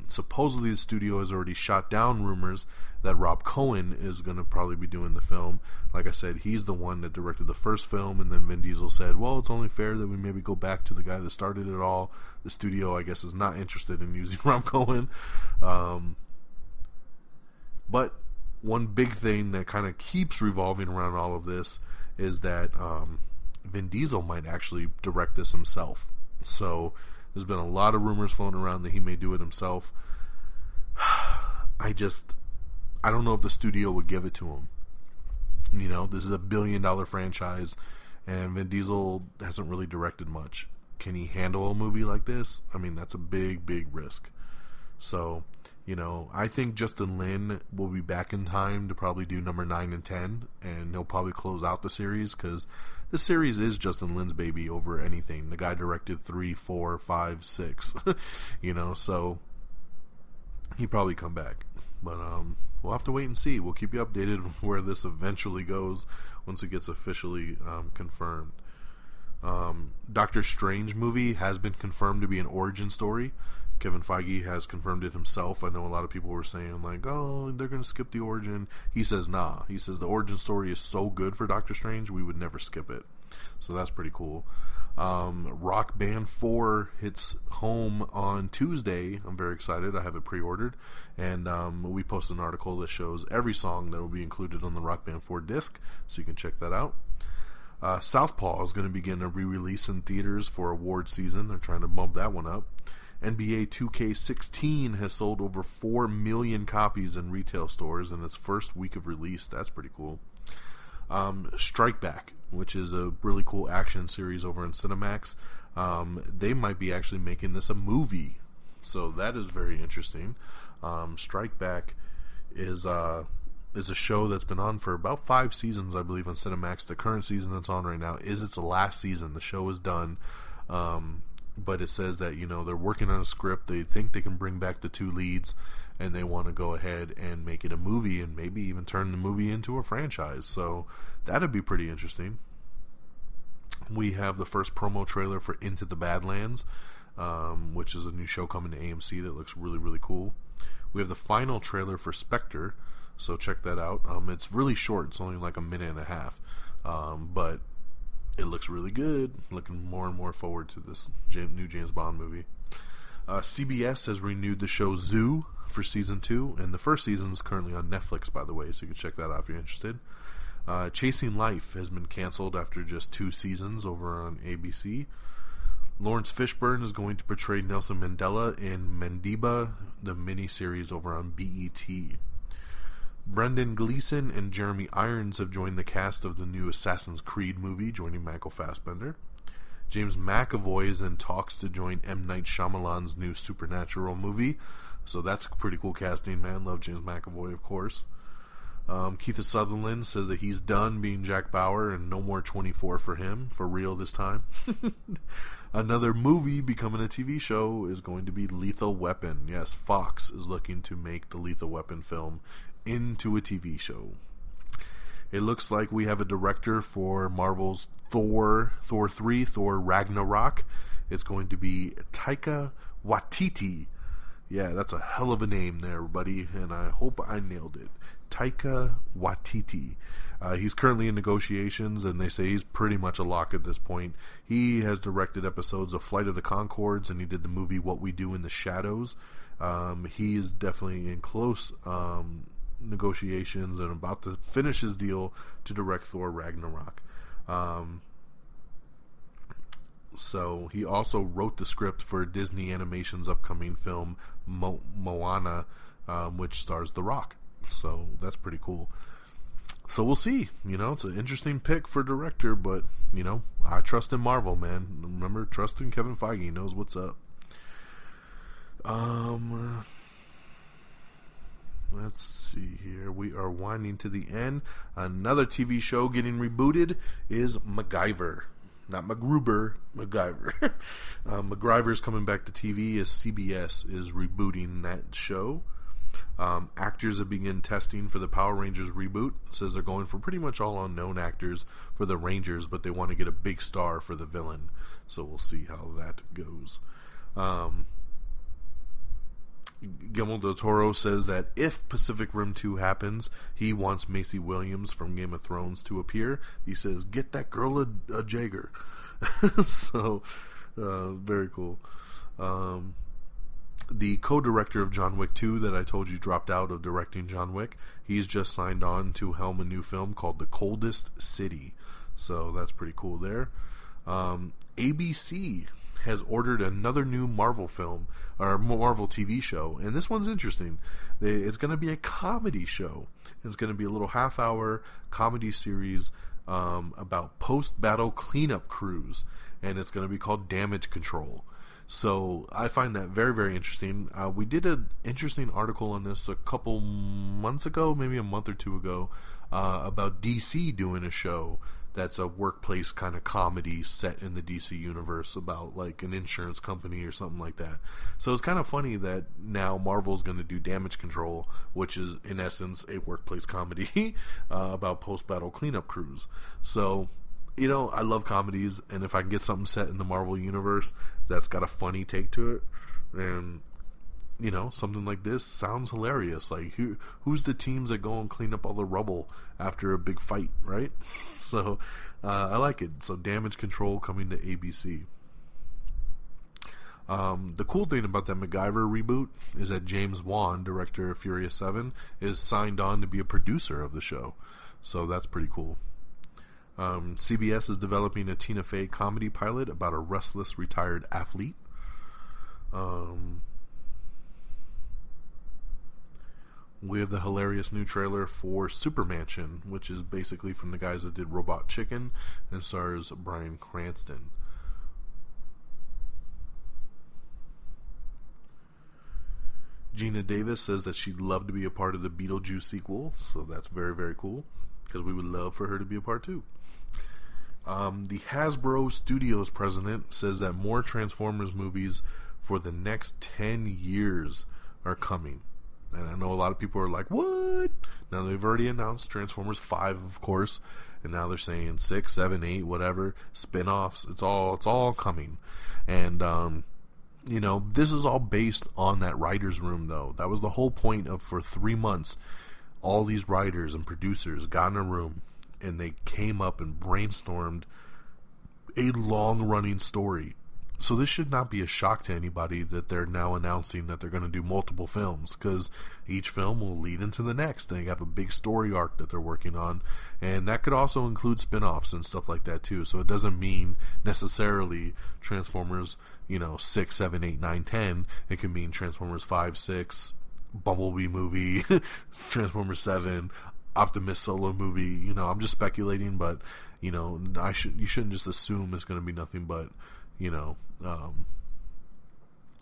Supposedly the studio has already shot down rumors that Rob Cohen is going to probably be doing the film. Like I said, he's the one that directed the first film, and then Vin Diesel said, well, it's only fair that we maybe go back to the guy that started it all. The studio, I guess, is not interested in using Rob Cohen. But one big thing that kind of keeps revolving around all of this is that Vin Diesel might actually direct this himself. So there's been a lot of rumors floating around that he may do it himself. I don't know if the studio would give it to him. You know, this is a $1 billion franchise, and Vin Diesel hasn't really directed much. Can he handle a movie like this? I mean, that's a big, big risk. So, you know, I think Justin Lin will be back in time to probably do number 9 and 10, and he'll probably close out the series, because the series is Justin Lin's baby over anything. The guy directed 3, 4, 5, 6, you know, so he'd probably come back. But we'll have to wait and see. We'll keep you updated where this eventually goes once it gets officially confirmed. Doctor Strange movie has been confirmed to be an origin story. Kevin Feige has confirmed it himself. I know a lot of people were saying, like, oh, they're going to skip the origin. He says, nah. He says the origin story is so good for Doctor Strange, we would never skip it. So that's pretty cool. Rock Band 4 hits home on Tuesday. I'm very excited. I have it pre-ordered. And we posted an article that shows every song that will be included on the Rock Band 4 disc, so you can check that out. Southpaw is going to begin a re-release in theaters for award season. They're trying to bump that one up. NBA 2K16 has sold over 4 million copies in retail stores in its first week of release. That's pretty cool. Strike Back, which is a really cool action series over in Cinemax. They might be actually making this a movie, so that is very interesting. Strike Back is a show that's been on for about 5 seasons, I believe, on Cinemax. The current season that's on right now is its last season. The show is done. But it says that, you know, they're working on a script. They think they can bring back the 2 leads, and they want to go ahead and make it a movie, and maybe even turn the movie into a franchise. So that'd be pretty interesting. We have the first promo trailer for Into the Badlands, which is a new show coming to AMC that looks really, really cool. We have the final trailer for Spectre, so check that out. It's really short. It's only like a minute and a half, but it looks really good. Looking more and more forward to this new James Bond movie. CBS has renewed the show Zoo for season 2, and the first season is currently on Netflix, by the way, so you can check that out if you're interested. Chasing Life has been canceled after just 2 seasons over on ABC. Lawrence Fishburne is going to portray Nelson Mandela in Mandiba, the miniseries over on BET. Brendan Gleeson and Jeremy Irons have joined the cast of the new Assassin's Creed movie, joining Michael Fassbender. James McAvoy is in talks to join M. Night Shyamalan's new Supernatural movie. So that's pretty cool casting, man. Love James McAvoy, of course. Keith Sutherland says that he's done being Jack Bauer and no more 24 for him, for real this time. Another movie becoming a TV show is going to be Lethal Weapon. Yes, Fox is looking to make the Lethal Weapon film into a TV show. It looks like we have a director for Marvel's Thor 3, Thor Ragnarok. It's going to be Taika Waititi. Yeah, that's a hell of a name there, everybody, and I hope I nailed it. Taika Waititi. He's currently in negotiations, and they say he's pretty much a lock at this point. He has directed episodes of Flight of the Conchords, and he did the movie What We Do in the Shadows. He is definitely in close negotiations and about to finish his deal to direct Thor Ragnarok. So he also wrote the script for Disney Animation's upcoming film Moana, which stars The Rock. So that's pretty cool. So we'll see. You know, it's an interesting pick for director, but, you know, I trust in Marvel, man. Remember, trust in Kevin Feige. He knows what's up. Let's see here. We are winding to the end. Another TV show getting rebooted is MacGyver. Not MacGruber, MacGyver. MacGyver's coming back to TV as CBS is rebooting that show. Actors have begun testing for the Power Rangers reboot. It says they're going for pretty much all unknown actors for the Rangers, but they want to get a big star for the villain. So we'll see how that goes. Guillermo del Toro says that if Pacific Rim 2 happens, he wants Macy Williams from Game of Thrones to appear. He says, get that girl a Jaeger. So, very cool. The co-director of John Wick 2 that I told you dropped out of directing John Wick, he's just signed on to helm a new film called The Coldest City. So that's pretty cool there. ABC has ordered another new Marvel film, or Marvel TV show, and this one's interesting. It's going to be a comedy show. It's going to be a little half-hour comedy series about post-battle cleanup crews, and it's going to be called Damage Control. So I find that very, very interesting. We did an interesting article on this a couple months ago, maybe a month or two ago, about DC doing a show that's a workplace kind of comedy set in the DC universe about like an insurance company or something like that. So it's kind of funny that now Marvel's going to do Damage Control, which is in essence a workplace comedy about post-battle cleanup crews. So, you know, I love comedies, and if I can get something set in the Marvel universe that's got a funny take to it, and, you know, something like this sounds hilarious. Like, who's the teams that go and clean up all the rubble after a big fight, right? So, I like it. So, Damage Control coming to ABC. The cool thing about that MacGyver reboot is that James Wan, director of Furious 7, is signed on to be a producer of the show. So, that's pretty cool. CBS is developing a Tina Fey comedy pilot about a restless retired athlete. We have the hilarious new trailer for Supermansion, which is basically from the guys that did Robot Chicken and stars Bryan Cranston. Gina Davis says that she'd love to be a part of the Beetlejuice sequel, so that's very, very cool, because we would love for her to be a part too. The Hasbro Studios president says that more Transformers movies for the next 10 years are coming. And I know a lot of people are like, what? Now they've already announced Transformers 5, of course, and now they're saying 6, 7, 8, whatever, spin-offs. It's all coming. And you know, this is all based on that writer's room, though. That was the whole point of, for 3 months, all these writers and producers got in a room and they came up and brainstormed a long-running story. So this should not be a shock to anybody that they're now announcing that they're going to do multiple films, because each film will lead into the next. They have a big story arc that they're working on, and that could also include spin-offs and stuff like that too. So it doesn't mean necessarily Transformers, 6, 7, 8, 9, 10. It can mean Transformers 5, 6, Bumblebee movie, Transformers 7, Optimus solo movie. I'm just speculating, but you know, you shouldn't just assume it's going to be nothing but, you know,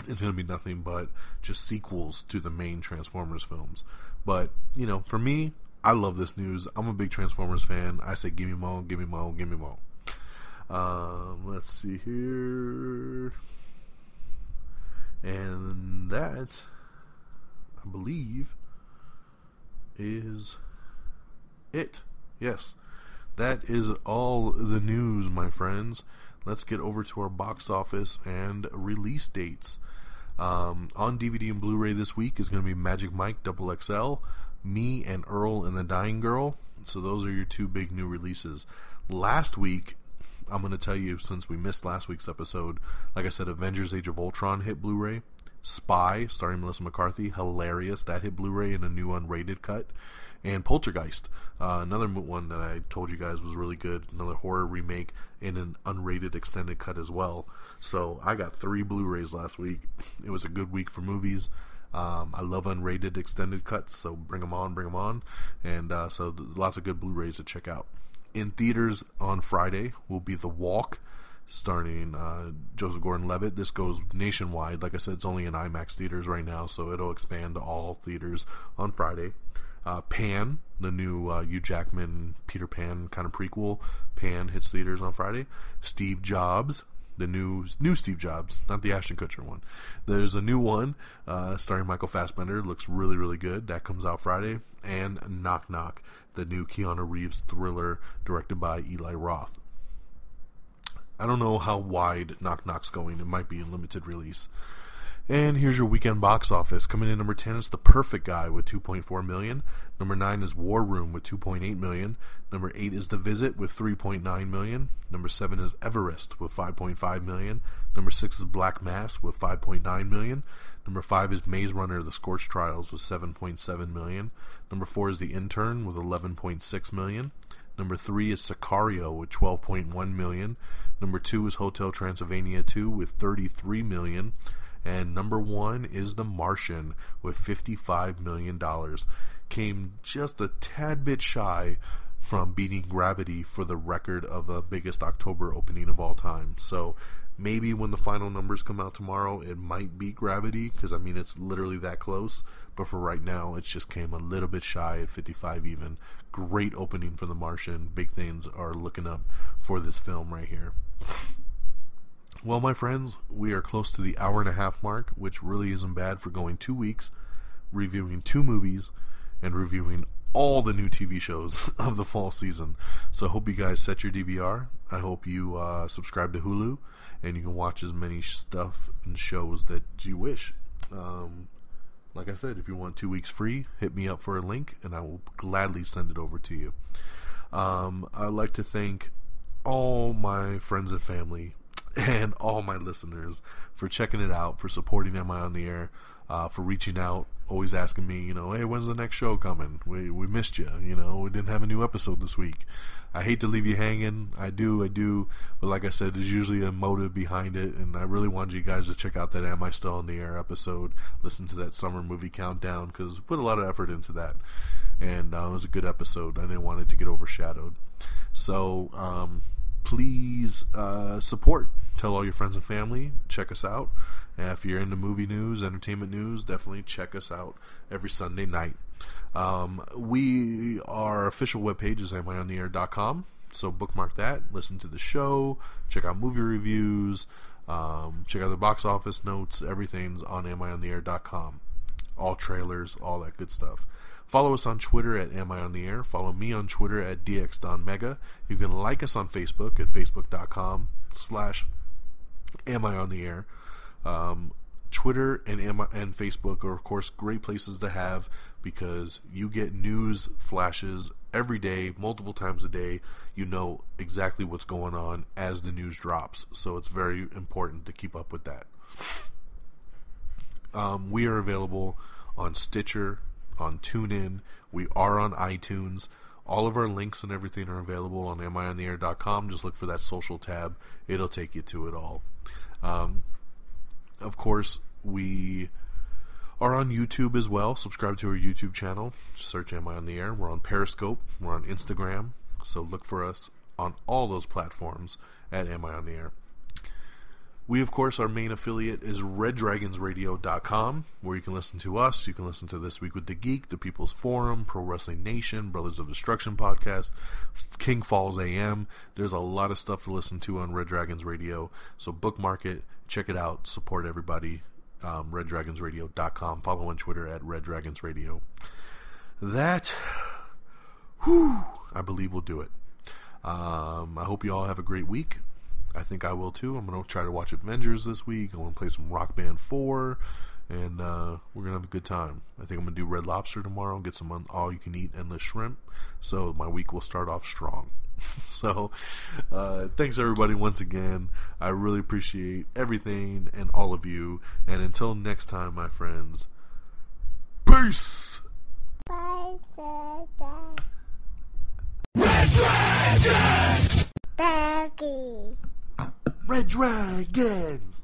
it's going to be nothing but just sequels to the main Transformers films. But, you know, for me, I love this news. I'm a big Transformers fan. I say, give me more, give me more, give me more. Let's see here. And that, I believe, is it. Yes, that is all the news, my friends. Let's get over to our box office and release dates. On DVD and Blu-ray this week is going to be Magic Mike XXL, Me and Earl and the Dying Girl. So those are your two big new releases. Last week, I'm going to tell you, since we missed last week's episode, like I said, Avengers Age of Ultron hit Blu-ray. Spy, starring Melissa McCarthy, hilarious. That hit Blu-ray in a new unrated cut. And Poltergeist, another one that I told you guys was really good, another horror remake in an unrated extended cut as well. So I got 3 Blu-rays last week. It was a good week for movies. I love unrated extended cuts, so bring them on. And so lots of good Blu-rays to check out. In theaters on Friday will be The Walk, starring Joseph Gordon-Levitt. This goes nationwide. Like I said, it's only in IMAX theaters right now, so it'll expand to all theaters on Friday. Pan, the new Hugh Jackman Peter Pan kind of prequel. Pan hits theaters on Friday. Steve Jobs, the new Steve Jobs, not the Ashton Kutcher one. There's a new one starring Michael Fassbender. Looks really, really good. That comes out Friday. And Knock Knock, the new Keanu Reeves thriller directed by Eli Roth. I don't know how wide Knock Knock's going. It might be a limited release. And here's your weekend box office. Coming in number 10 is The Perfect Guy with $2.4 million. Number 9 is War Room with $2.8 million. Number 8 is The Visit with $3.9 million. Number 7 is Everest with $5.5 million. Number 6 is Black Mass with $5.9 million. Number 5 is Maze Runner: The Scorched Trials with $7.7 million. Number 4 is The Intern with $11.6 million. Number 3 is Sicario with $12.1 million. Number 2 is Hotel Transylvania 2 with $33 million. And number 1 is The Martian with $55 million. Came just a tad bit shy from beating Gravity for the record of the biggest October opening of all time. So maybe when the final numbers come out tomorrow, it might beat Gravity, because I mean it's literally that close. But for right now, it just came a little bit shy at 55 even. Great opening for The Martian. Big things are looking up for this film right here. Well, my friends, we are close to the hour-and-a-half mark, which really isn't bad for going 2 weeks, reviewing 2 movies, and reviewing all the new TV shows of the fall season. So I hope you guys set your DVR. I hope you subscribe to Hulu, and you can watch as many stuff and shows that you wish. Like I said, if you want 2 weeks free, hit me up for a link, and I will gladly send it over to you. I'd like to thank all my friends and family and all my listeners for checking it out, for supporting MI on the Air, for reaching out, always asking me, hey, when's the next show coming? We missed you, we didn't have a new episode this week. I hate to leave you hanging. I do, but like I said, there's usually a motive behind it, and I really wanted you guys to check out that Am I Still on the Air episode, listen to that summer movie countdown, because put a lot of effort into that, and it was a good episode. I didn't want it to get overshadowed. So, please support. Tell all your friends and family. Check us out. And if you're into movie news, entertainment news, definitely check us out every Sunday night. Our official webpage is amiontheair.com, so bookmark that. Listen to the show. Check out movie reviews. Check out the box office notes. Everything's on amiontheair.com. All trailers, all that good stuff. Follow us on Twitter at Am I on the Air. Follow me on Twitter at DXDonMega. You can like us on Facebook at facebook.com/Am I on the Air. Twitter and Facebook are, of course, great places to have, because you get news flashes every day, multiple times a day. You know exactly what's going on as the news drops. So it's very important to keep up with that. We are available on Stitcher, on TuneIn. We are on iTunes. All of our links and everything are available on amiontheair.com. Just look for that social tab. It'll take you to it all. Of course, we are on YouTube as well. Subscribe to our YouTube channel. Just search Am I on the Air. We're on Periscope. We're on Instagram. So look for us on all those platforms at Am I On The Air. We, of course, our main affiliate is reddragonsradio.com, where you can listen to us. You can listen to This Week with the Geek, The People's Forum, Pro Wrestling Nation, Brothers of Destruction podcast, King Falls AM. There's a lot of stuff to listen to on Red Dragons Radio, so bookmark it, check it out, support everybody. RedDragonsRadio.com. Follow on Twitter at RedDragonsRadio. That, I believe will do it. I hope you all have a great week. I think I will too. I'm going to try to watch Avengers this week. I'm going to play some Rock Band 4, and we're going to have a good time. I think I'm going to do Red Lobster tomorrow and get some all-you-can-eat endless shrimp, so my week will start off strong. So, thanks everybody once again. I really appreciate everything and all of you, and until next time, my friends, peace! Bye. Red Dragons! Baggy. Red Dragons!